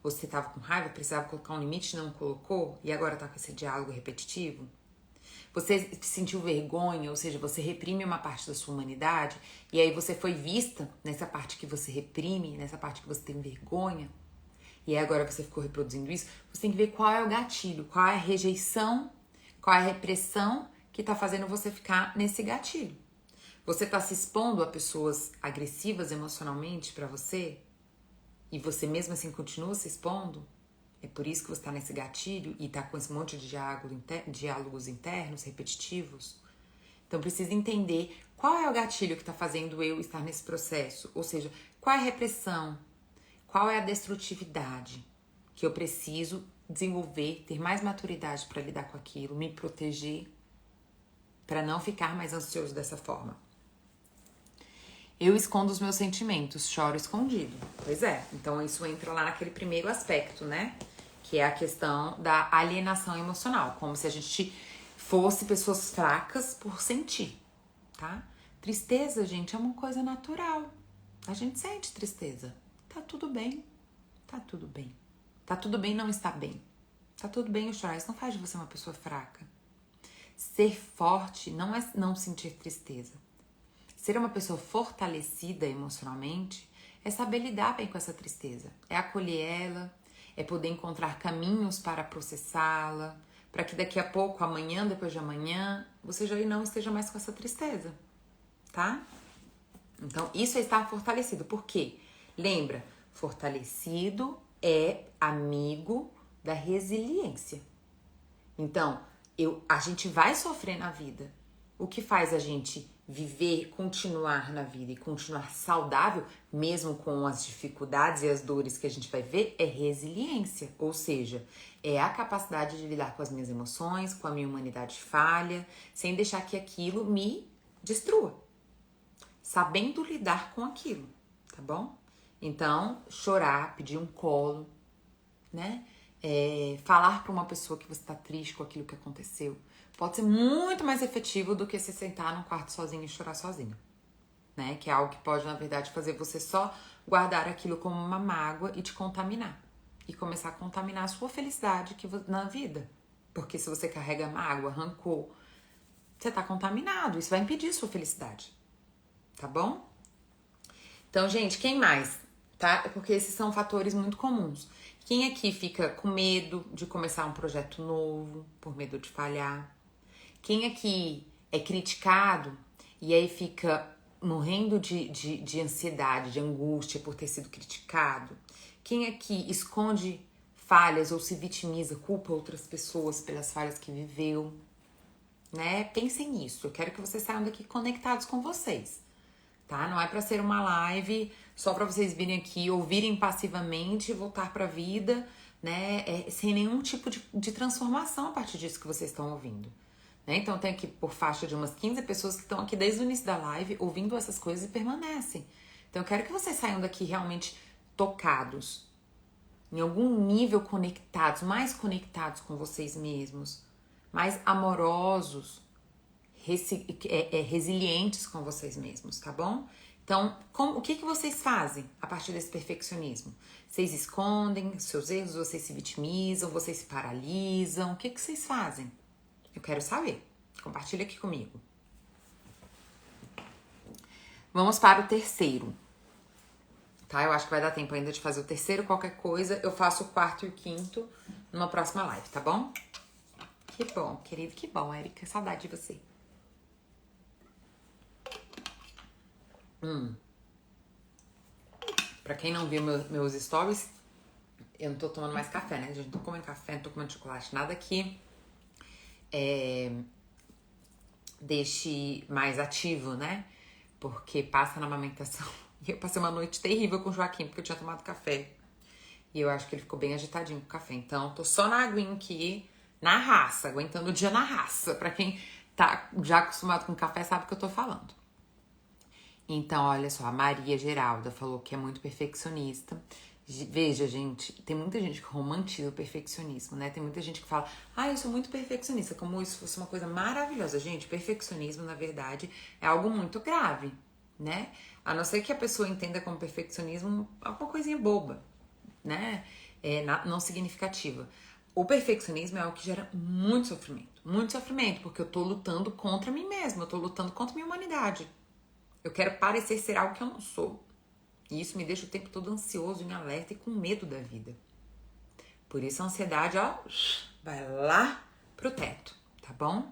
Você estava com raiva, precisava colocar um limite, não colocou, e agora está com esse diálogo repetitivo? Você sentiu vergonha, ou seja, você reprime uma parte da sua humanidade, e aí você foi vista nessa parte que você reprime, nessa parte que você tem vergonha, e aí agora você ficou reproduzindo isso. Você tem que ver qual é o gatilho, qual é a rejeição, qual é a repressão que tá fazendo você ficar nesse gatilho. Você tá se expondo a pessoas agressivas emocionalmente pra você e você mesmo assim continua se expondo? É por isso que você tá nesse gatilho e tá com esse monte de diálogos internos repetitivos? Então precisa entender qual é o gatilho que tá fazendo eu estar nesse processo. Ou seja, qual é a repressão? Qual é a destrutividade que eu preciso desenvolver, ter mais maturidade para lidar com aquilo, me proteger, para não ficar mais ansioso dessa forma? Eu escondo os meus sentimentos, choro escondido. Pois é, então isso entra lá naquele primeiro aspecto, né? Que é a questão da alienação emocional, como se a gente fosse pessoas fracas por sentir, tá? Tristeza, gente, é uma coisa natural. A gente sente tristeza. Tá tudo bem. Tá tudo bem. Tá tudo bem não estar bem. Tá tudo bem eu chorar. Isso não faz de você uma pessoa fraca. Ser forte não é não sentir tristeza. Ser uma pessoa fortalecida emocionalmente é saber lidar bem com essa tristeza. É acolher ela, é poder encontrar caminhos para processá-la, para que daqui a pouco, amanhã, depois de amanhã, você já não esteja mais com essa tristeza, tá? Então, isso é estar fortalecido. Por quê? Lembra, fortalecido é amigo da resiliência. Então, a gente vai sofrer na vida. O que faz a gente viver, continuar na vida e continuar saudável, mesmo com as dificuldades e as dores que a gente vai ver, é resiliência. Ou seja, é a capacidade de lidar com as minhas emoções, com a minha humanidade falha, sem deixar que aquilo me destrua. Sabendo lidar com aquilo, tá bom? Então, chorar, pedir um colo, né? Falar para uma pessoa que você tá triste com aquilo que aconteceu pode ser muito mais efetivo do que se sentar num quarto sozinho e chorar sozinho, né? Que é algo que pode, na verdade, fazer você só guardar aquilo como uma mágoa e te contaminar. E começar a contaminar a sua felicidade na vida. Porque se você carrega mágoa, rancor, você tá contaminado. Isso vai impedir a sua felicidade. Tá bom? Então, gente, quem mais? Tá? Porque esses são fatores muito comuns. Quem aqui fica com medo de começar um projeto novo, por medo de falhar? Quem aqui é criticado e aí fica morrendo de ansiedade, de angústia por ter sido criticado? Quem aqui esconde falhas ou se vitimiza, culpa outras pessoas pelas falhas que viveu? Né? Pensem nisso. Eu quero que vocês saiam daqui conectados com vocês. Tá? Não é pra ser uma live só pra vocês virem aqui, ouvirem passivamente e voltar pra vida, né? Sem nenhum tipo de transformação a partir disso que vocês estão ouvindo. Né? Então tem aqui por faixa de umas 15 pessoas que estão aqui desde o início da live ouvindo essas coisas e permanecem. Então eu quero que vocês saiam daqui realmente tocados, em algum nível conectados, mais conectados com vocês mesmos, mais amorosos, resilientes com vocês mesmos, tá bom? Então, o que vocês fazem a partir desse perfeccionismo? Vocês escondem seus erros, vocês se vitimizam, vocês se paralisam? O que vocês fazem? Eu quero saber. Compartilha aqui comigo. Vamos para o terceiro. Tá? Eu acho que vai dar tempo ainda de fazer o terceiro. Qualquer coisa, eu faço o quarto e o quinto numa próxima live, tá bom? Que bom, querido. Que bom, Erika. Saudade de você. Pra quem não viu meus stories, eu não tô tomando mais café, né, gente? Não tô comendo café, não tô comendo chocolate, nada que deixe mais ativo, né? Porque passa na amamentação. E eu passei uma noite terrível com o Joaquim, porque eu tinha tomado café. E eu acho que ele ficou bem agitadinho com o café. Então, tô só na aguinha aqui, na raça, aguentando o dia na raça. Pra quem tá já acostumado com café, sabe o que eu tô falando. Então, olha só, a Maria Geralda falou que é muito perfeccionista. Veja, gente, tem muita gente que romantiza o perfeccionismo, né? Tem muita gente que fala, eu sou muito perfeccionista, como isso fosse uma coisa maravilhosa. Gente, perfeccionismo, na verdade, é algo muito grave, né? A não ser que a pessoa entenda como perfeccionismo alguma coisinha boba, né? Não significativa. O perfeccionismo é algo que gera muito sofrimento, porque eu tô lutando contra mim mesma, eu tô lutando contra a minha humanidade. Eu quero parecer ser algo que eu não sou. E isso me deixa o tempo todo ansioso, em alerta e com medo da vida. Por isso a ansiedade, ó, vai lá pro teto, tá bom?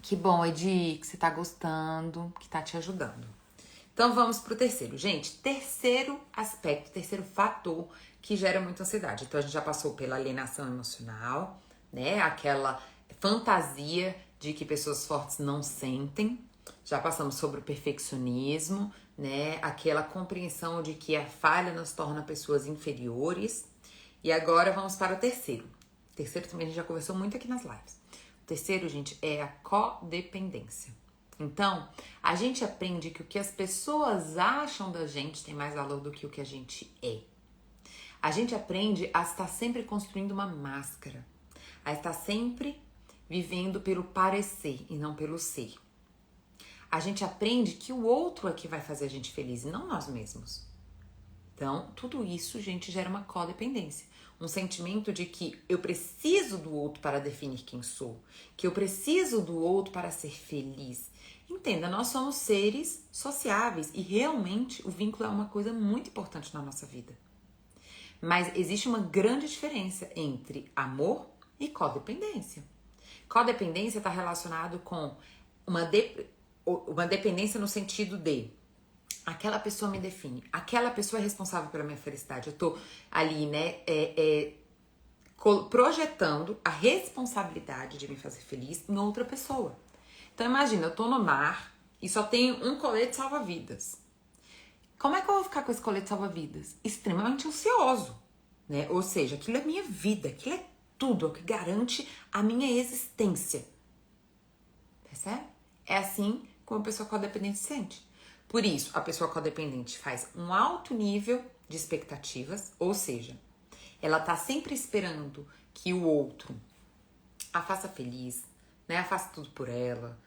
Que bom, Edi, que você tá gostando, que tá te ajudando. Então vamos pro terceiro. Gente, terceiro aspecto, terceiro fator que gera muita ansiedade. Então a gente já passou pela alienação emocional, né? Aquela fantasia de que pessoas fortes não sentem. Já passamos sobre o perfeccionismo, né? Aquela compreensão de que a falha nos torna pessoas inferiores. E agora vamos para o terceiro. O terceiro também a gente já conversou muito aqui nas lives. O terceiro, gente, é a codependência. Então, a gente aprende que o que as pessoas acham da gente tem mais valor do que o que a gente é. A gente aprende a estar sempre construindo uma máscara, a estar sempre vivendo pelo parecer e não pelo ser. A gente aprende que o outro é que vai fazer a gente feliz e não nós mesmos. Então, tudo isso, gente, gera uma codependência. Um sentimento de que eu preciso do outro para definir quem sou, que eu preciso do outro para ser feliz. Entenda, nós somos seres sociáveis e realmente o vínculo é uma coisa muito importante na nossa vida. Mas existe uma grande diferença entre amor e codependência. Codependência está relacionado com uma dependência no sentido de aquela pessoa me define, aquela pessoa é responsável pela minha felicidade. Eu tô ali, né, projetando a responsabilidade de me fazer feliz em outra pessoa. Então imagina, eu tô no mar e só tenho um colete salva-vidas. Como é que eu vou ficar com esse colete salva-vidas? Extremamente ansioso, né? Ou seja, aquilo é minha vida, aquilo é tudo, é o que garante a minha existência. Percebe? É assim como a pessoa codependente se sente. Por isso, a pessoa codependente faz um alto nível de expectativas, ou seja, ela tá sempre esperando que o outro a faça feliz, né? A faça tudo por ela,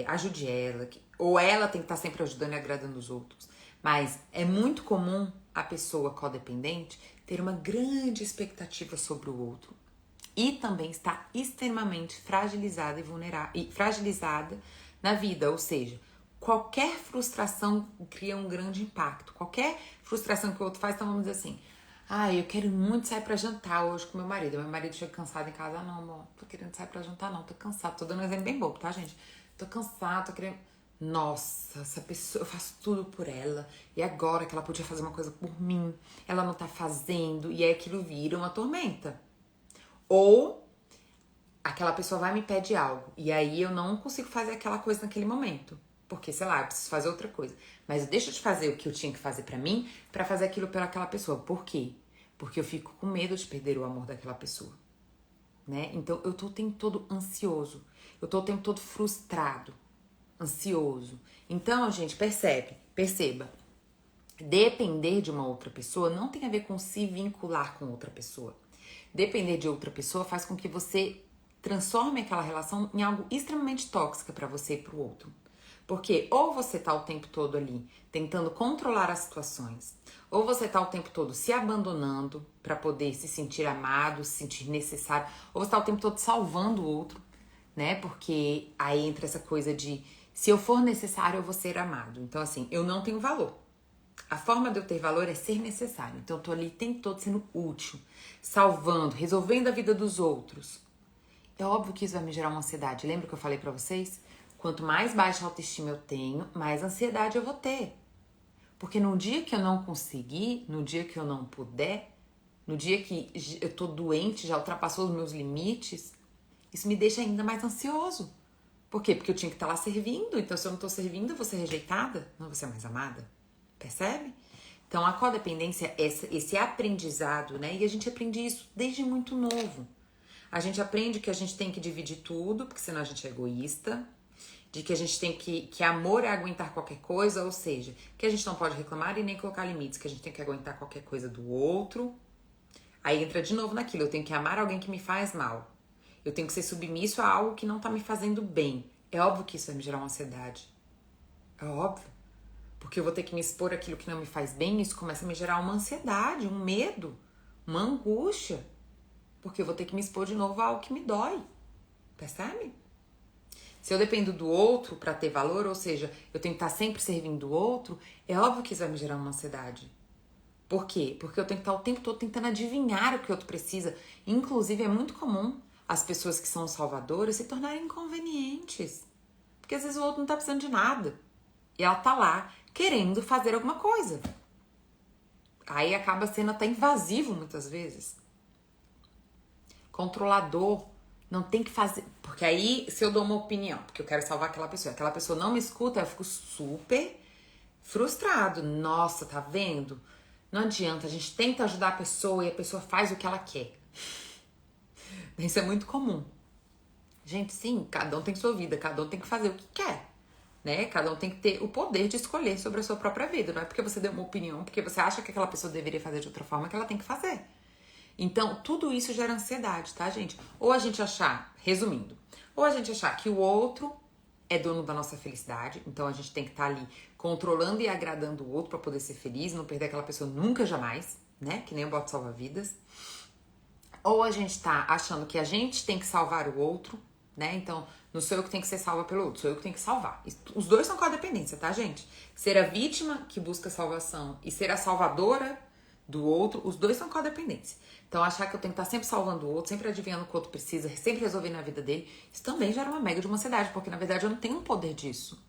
ajude ela, ou ela tem que estar sempre ajudando e agradando os outros. Mas é muito comum a pessoa codependente ter uma grande expectativa sobre o outro e também estar extremamente fragilizada e vulnerável e fragilizada na vida, ou seja, qualquer frustração cria um grande impacto. Qualquer frustração que o outro faz, então vamos dizer assim: ah, eu quero muito sair pra jantar hoje com meu marido. Meu marido chega cansado em casa. Ah, não, amor, tô querendo sair pra jantar, não. Tô cansado. Tô dando um exemplo bem bobo, tá, gente? Tô cansado, tô querendo. Nossa, essa pessoa, eu faço tudo por ela. E agora que ela podia fazer uma coisa por mim, ela não tá fazendo. E aí aquilo vira uma tormenta. Ou aquela pessoa vai e me pede algo. E aí eu não consigo fazer aquela coisa naquele momento. Porque, sei lá, eu preciso fazer outra coisa. Mas eu deixo de fazer o que eu tinha que fazer pra mim pra fazer aquilo pelaquela pessoa. Por quê? Porque eu fico com medo de perder o amor daquela pessoa, né? Então eu tô o tempo todo ansioso. Eu tô o tempo todo frustrado, ansioso. Então, gente, perceba. Depender de uma outra pessoa não tem a ver com se vincular com outra pessoa. Depender de outra pessoa faz com que você transforme aquela relação em algo extremamente tóxico pra você e pro outro. Porque ou você tá o tempo todo ali tentando controlar as situações, ou você tá o tempo todo se abandonando pra poder se sentir amado, se sentir necessário, ou você tá o tempo todo salvando o outro, né? Porque aí entra essa coisa de se eu for necessário, eu vou ser amado. Então, assim, eu não tenho valor. A forma de eu ter valor é ser necessário. Então, eu tô ali o tempo todo sendo útil, salvando, resolvendo a vida dos outros. É óbvio que isso vai me gerar uma ansiedade. Lembra que eu falei pra vocês? Quanto mais baixa autoestima eu tenho, mais ansiedade eu vou ter. Porque no dia que eu não conseguir, no dia que eu não puder, no dia que eu tô doente, já ultrapassou os meus limites, isso me deixa ainda mais ansioso. Por quê? Porque eu tinha que estar lá servindo. Então, se eu não tô servindo, eu vou ser rejeitada, não vou ser mais amada. Percebe? Então, a codependência é esse aprendizado, né? E a gente aprende isso desde muito novo. A gente aprende que a gente tem que dividir tudo, porque senão a gente é egoísta. De que a gente tem que amor é aguentar qualquer coisa, ou seja, que a gente não pode reclamar e nem colocar limites, que a gente tem que aguentar qualquer coisa do outro. Aí entra de novo naquilo, eu tenho que amar alguém que me faz mal. Eu tenho que ser submisso a algo que não tá me fazendo bem. É óbvio que isso vai me gerar uma ansiedade. É óbvio. Porque eu vou ter que me expor àquilo que não me faz bem, e isso começa a me gerar uma ansiedade, um medo, uma angústia. Porque eu vou ter que me expor de novo a algo que me dói. Percebe? Se eu dependo do outro pra ter valor, ou seja, eu tenho que estar sempre servindo o outro, é óbvio que isso vai me gerar uma ansiedade. Por quê? Porque eu tenho que estar o tempo todo tentando adivinhar o que o outro precisa. Inclusive, é muito comum as pessoas que são salvadoras se tornarem inconvenientes. Porque às vezes o outro não tá precisando de nada. E ela tá lá querendo fazer alguma coisa. Aí acaba sendo até invasivo muitas vezes. Controlador. Não tem que fazer. Porque aí, se eu dou uma opinião, porque eu quero salvar aquela pessoa não me escuta, eu fico super frustrado. Nossa, tá vendo? Não adianta, a gente tenta ajudar a pessoa e a pessoa faz o que ela quer. Isso é muito comum. Gente, sim, cada um tem sua vida, cada um tem que fazer o que quer, né? Cada um tem que ter o poder de escolher sobre a sua própria vida. Não é porque você deu uma opinião, porque você acha que aquela pessoa deveria fazer de outra forma que ela tem que fazer. Então, tudo isso gera ansiedade, tá, gente? Ou a gente achar, resumindo, ou a gente achar que o outro é dono da nossa felicidade, então a gente tem que estar ali controlando e agradando o outro pra poder ser feliz, não perder aquela pessoa nunca jamais, né? Que nem o bote salva-vidas. Ou a gente tá achando que a gente tem que salvar o outro, né? Então, não sou eu que tenho que ser salva pelo outro, sou eu que tenho que salvar. Os dois são codependência, tá, gente? Ser a vítima que busca salvação e ser a salvadora do outro, os dois são codependência. Então, achar que eu tenho que estar sempre salvando o outro, sempre adivinhando o que o outro precisa, sempre resolvendo a vida dele, isso também gera uma mega de uma ansiedade, porque na verdade eu não tenho poder disso.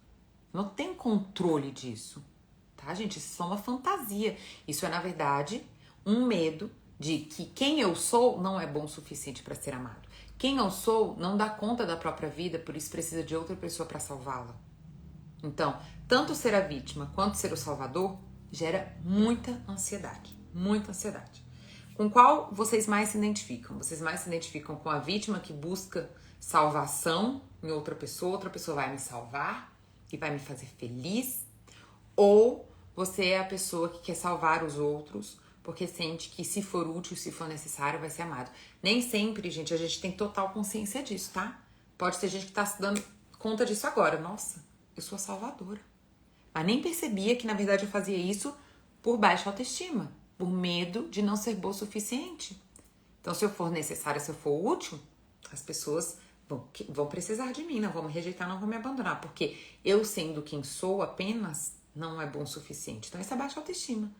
Eu não tenho controle disso. Tá, gente? Isso é só uma fantasia. Isso é, na verdade, um medo de que quem eu sou não é bom o suficiente para ser amado. Quem eu sou não dá conta da própria vida, por isso precisa de outra pessoa para salvá-la. Então, tanto ser a vítima quanto ser o salvador gera muita ansiedade. Muita ansiedade. Com qual vocês mais se identificam? Vocês mais se identificam com a vítima que busca salvação em outra pessoa vai me salvar e vai me fazer feliz? Ou você é a pessoa que quer salvar os outros porque sente que se for útil, se for necessário, vai ser amado. Nem sempre, gente, a gente tem total consciência disso, tá? Pode ter gente que tá se dando conta disso agora. Nossa, eu sou a salvadora. Mas nem percebia que, na verdade, eu fazia isso por baixa autoestima, por medo de não ser boa o suficiente. Então, se eu for necessária, se eu for útil, as pessoas vão precisar de mim, não vão me rejeitar, não vão me abandonar. Porque eu, sendo quem sou apenas, não é bom o suficiente. Então, isso é baixa autoestima.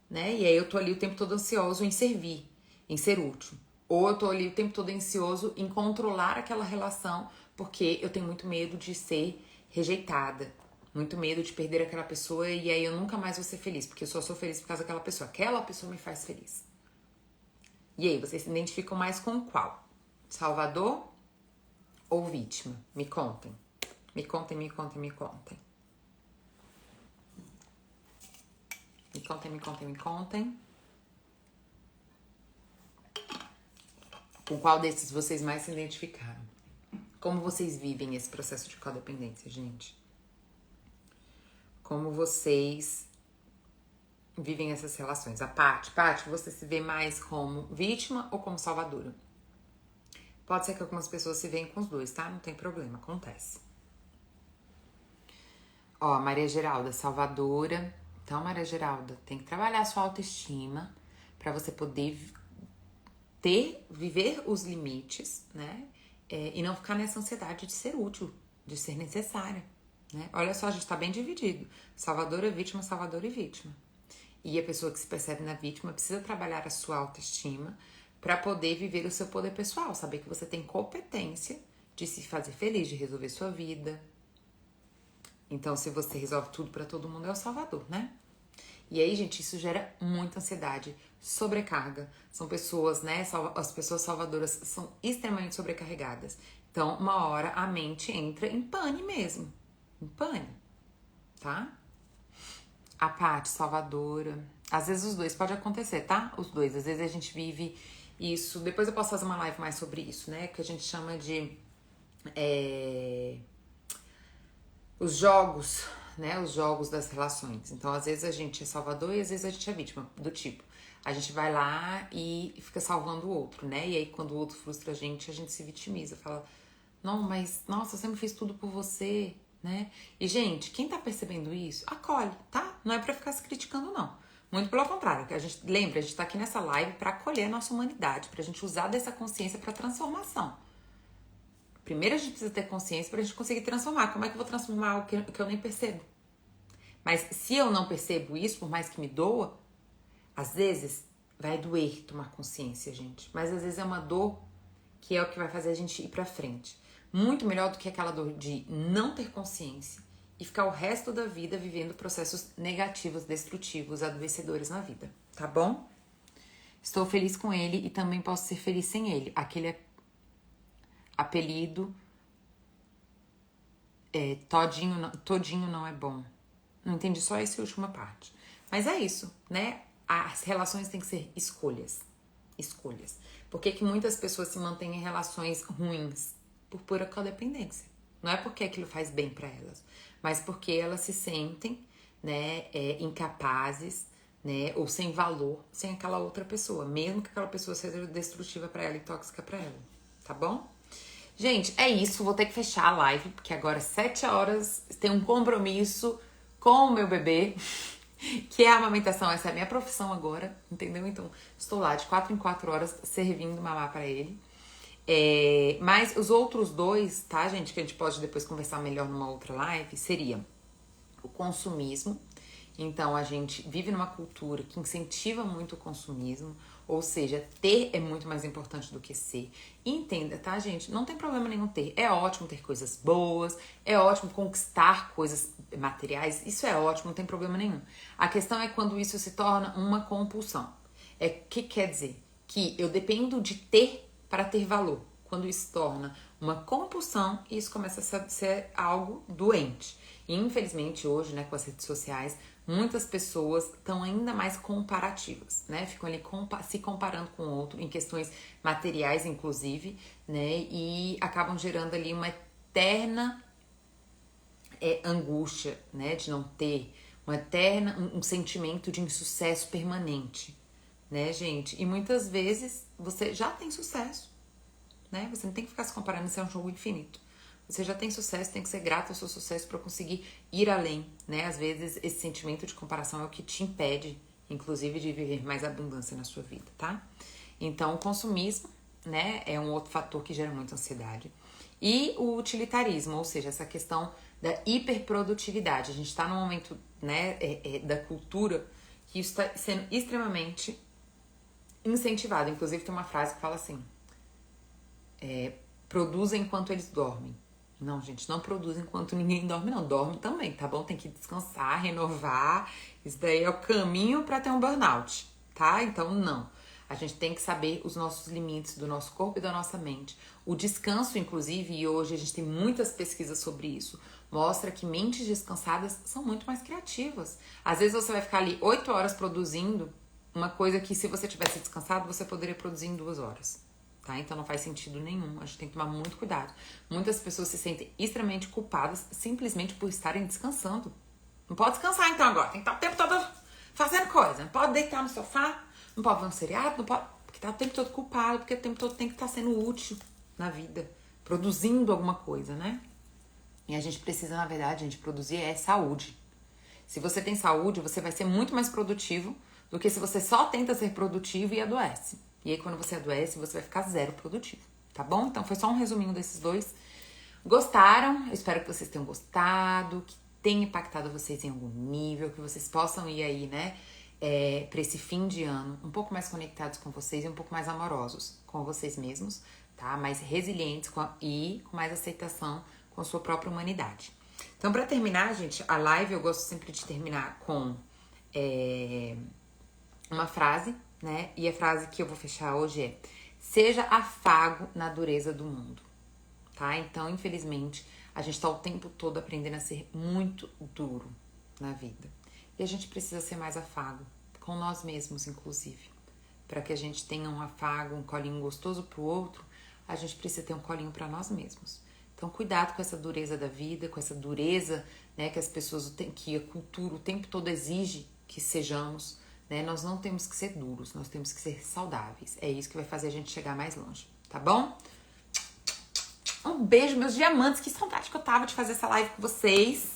Né? E aí eu tô ali o tempo todo ansioso em servir, em ser útil. Ou eu tô ali o tempo todo ansioso em controlar aquela relação, porque eu tenho muito medo de ser rejeitada, muito medo de perder aquela pessoa e aí eu nunca mais vou ser feliz, porque eu só sou feliz por causa daquela pessoa. Aquela pessoa me faz feliz. E aí, vocês se identificam mais com qual? Salvador ou vítima? Me contem. Me contem, me contem, me contem. Me contem, me contem, me contem. Com qual desses vocês mais se identificaram? Como vocês vivem esse processo de codependência, gente? Como vocês vivem essas relações? A Paty, você se vê mais como vítima ou como salvadora? Pode ser que algumas pessoas se veem com os dois, tá? Não tem problema, acontece. Ó, a Maria Geralda, salvadora. Então, Maria Geralda, tem que trabalhar a sua autoestima pra você poder viver os limites, né? E não ficar nessa ansiedade de ser útil, de ser necessária, né? Olha só, a gente tá bem dividido. Salvador é vítima, salvador e vítima. E a pessoa que se percebe na vítima precisa trabalhar a sua autoestima para poder viver o seu poder pessoal, saber que você tem competência de se fazer feliz, de resolver sua vida. Então, se você resolve tudo para todo mundo, é o salvador, né? E aí, gente, isso gera muita ansiedade, sobrecarga. São pessoas, né? As pessoas salvadoras são extremamente sobrecarregadas. Então, uma hora a mente entra em pane mesmo. Em pane, tá? A Paty, salvadora. Às vezes os dois, pode acontecer, tá? Os dois. Às vezes a gente vive isso. Depois eu posso fazer uma live mais sobre isso, né? Que a gente chama de... os jogos, né? Os jogos das relações. Então, às vezes a gente é salvador e às vezes a gente é vítima. Do tipo, a gente vai lá e fica salvando o outro, né? E aí, quando o outro frustra a gente se vitimiza. Fala, não, mas, nossa, eu sempre fiz tudo por você, né? E, gente, quem tá percebendo isso, acolhe, tá? Não é pra ficar se criticando, não. Muito pelo contrário. A gente tá aqui nessa live pra acolher a nossa humanidade, pra gente usar dessa consciência pra transformação. Primeiro a gente precisa ter consciência pra gente conseguir transformar. Como é que eu vou transformar algo que eu nem percebo? Mas se eu não percebo isso, por mais que me doa, às vezes vai doer tomar consciência, gente. Mas às vezes é uma dor que é o que vai fazer a gente ir pra frente. Muito melhor do que aquela dor de não ter consciência e ficar o resto da vida vivendo processos negativos, destrutivos, adoecedores na vida, tá bom? Estou feliz com ele e também posso ser feliz sem ele. Aquele apelido todinho não é bom. Não entendi só essa última parte. Mas é isso, né? As relações têm que ser escolhas. Escolhas. Por que muitas pessoas se mantêm em relações ruins? Por pura codependência. Não é porque aquilo faz bem pra elas, mas porque elas se sentem, né, incapazes, né, ou sem valor, sem aquela outra pessoa, mesmo que aquela pessoa seja destrutiva pra ela e tóxica pra ela, tá bom? Gente, é isso, vou ter que fechar a live, porque agora 7 horas tem um compromisso com o meu bebê, que é a amamentação, essa é a minha profissão agora, entendeu? Então, estou lá de 4 em 4 horas servindo mamar pra ele. Mas os outros dois, tá, gente, que a gente pode depois conversar melhor numa outra live, seria o consumismo. Então, a gente vive numa cultura que incentiva muito o consumismo, ou seja, ter é muito mais importante do que ser. E entenda, tá, gente? Não tem problema nenhum ter. É ótimo ter coisas boas, é ótimo conquistar coisas materiais, isso é ótimo, não tem problema nenhum. A questão é quando isso se torna uma compulsão. Que quer dizer? Que eu dependo de ter para ter valor. Quando isso se torna uma compulsão, isso começa a ser algo doente. E infelizmente hoje, né, com as redes sociais, muitas pessoas estão ainda mais comparativas, né? Ficam ali se comparando com o outro, em questões materiais, inclusive, né? E acabam gerando ali uma eterna angústia, né? De não ter um sentimento de insucesso permanente, né, gente? E muitas vezes você já tem sucesso, né? Você não tem que ficar se comparando, isso é um jogo infinito. Você já tem sucesso, tem que ser grato ao seu sucesso para conseguir ir além, né? Às vezes esse sentimento de comparação é o que te impede, inclusive, de viver mais abundância na sua vida, tá? Então, o consumismo, né, é um outro fator que gera muita ansiedade. E o utilitarismo, ou seja, essa questão da hiperprodutividade. A gente está num momento, né, da cultura que isso está sendo extremamente incentivado. Inclusive, tem uma frase que fala assim: produzem enquanto eles dormem. Não, gente, não produz enquanto ninguém dorme, não. Dorme também, tá bom? Tem que descansar, renovar. Isso daí é o caminho para ter um burnout, tá? Então, não. A gente tem que saber os nossos limites do nosso corpo e da nossa mente. O descanso, inclusive, e hoje a gente tem muitas pesquisas sobre isso, mostra que mentes descansadas são muito mais criativas. Às vezes você vai ficar ali 8 horas produzindo uma coisa que, se você tivesse descansado, você poderia produzir em 2 horas. Tá? Então não faz sentido nenhum, a gente tem que tomar muito cuidado. Muitas pessoas se sentem extremamente culpadas simplesmente por estarem descansando. Não pode descansar então agora, tem que estar o tempo todo fazendo coisa. Não pode deitar no sofá, não pode ver um seriado, não pode... Porque tá o tempo todo culpado, porque o tempo todo tem que estar sendo útil na vida, produzindo alguma coisa, né? E a gente precisa, na verdade, gente, produzir saúde. Se você tem saúde, você vai ser muito mais produtivo do que se você só tenta ser produtivo e adoece. E aí, quando você adoece, você vai ficar zero produtivo, tá bom? Então, foi só um resuminho desses dois. Gostaram? Eu espero que vocês tenham gostado, que tenha impactado vocês em algum nível, que vocês possam ir aí, né, pra esse fim de ano um pouco mais conectados com vocês e um pouco mais amorosos com vocês mesmos, tá? Mais resilientes e com mais aceitação com a sua própria humanidade. Então, pra terminar, gente, a live eu gosto sempre de terminar com uma frase, né? E a frase que eu vou fechar hoje é: seja afago na dureza do mundo, tá? Então, infelizmente, a gente tá o tempo todo aprendendo a ser muito duro na vida. E a gente precisa ser mais afago com nós mesmos, inclusive. Para que a gente tenha um afago, um colinho gostoso pro outro, a gente precisa ter um colinho para nós mesmos. Então, cuidado com essa dureza da vida, com essa dureza, né, que as pessoas, que a cultura o tempo todo exige que sejamos, né? Nós não temos que ser duros, nós temos que ser saudáveis. É isso que vai fazer a gente chegar mais longe, tá bom? Um beijo, meus diamantes, que saudade que eu tava de fazer essa live com vocês,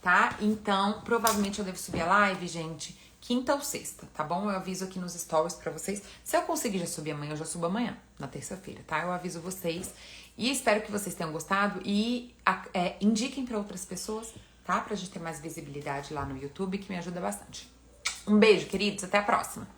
tá? Então, provavelmente eu devo subir a live, gente, quinta ou sexta, tá bom? Eu aviso aqui nos stories pra vocês. Se eu conseguir já subir amanhã, eu já subo amanhã, na terça-feira, tá? Eu aviso vocês. E espero que vocês tenham gostado e indiquem pra outras pessoas, tá? Pra gente ter mais visibilidade lá no YouTube, que me ajuda bastante. Um beijo, queridos. Até a próxima.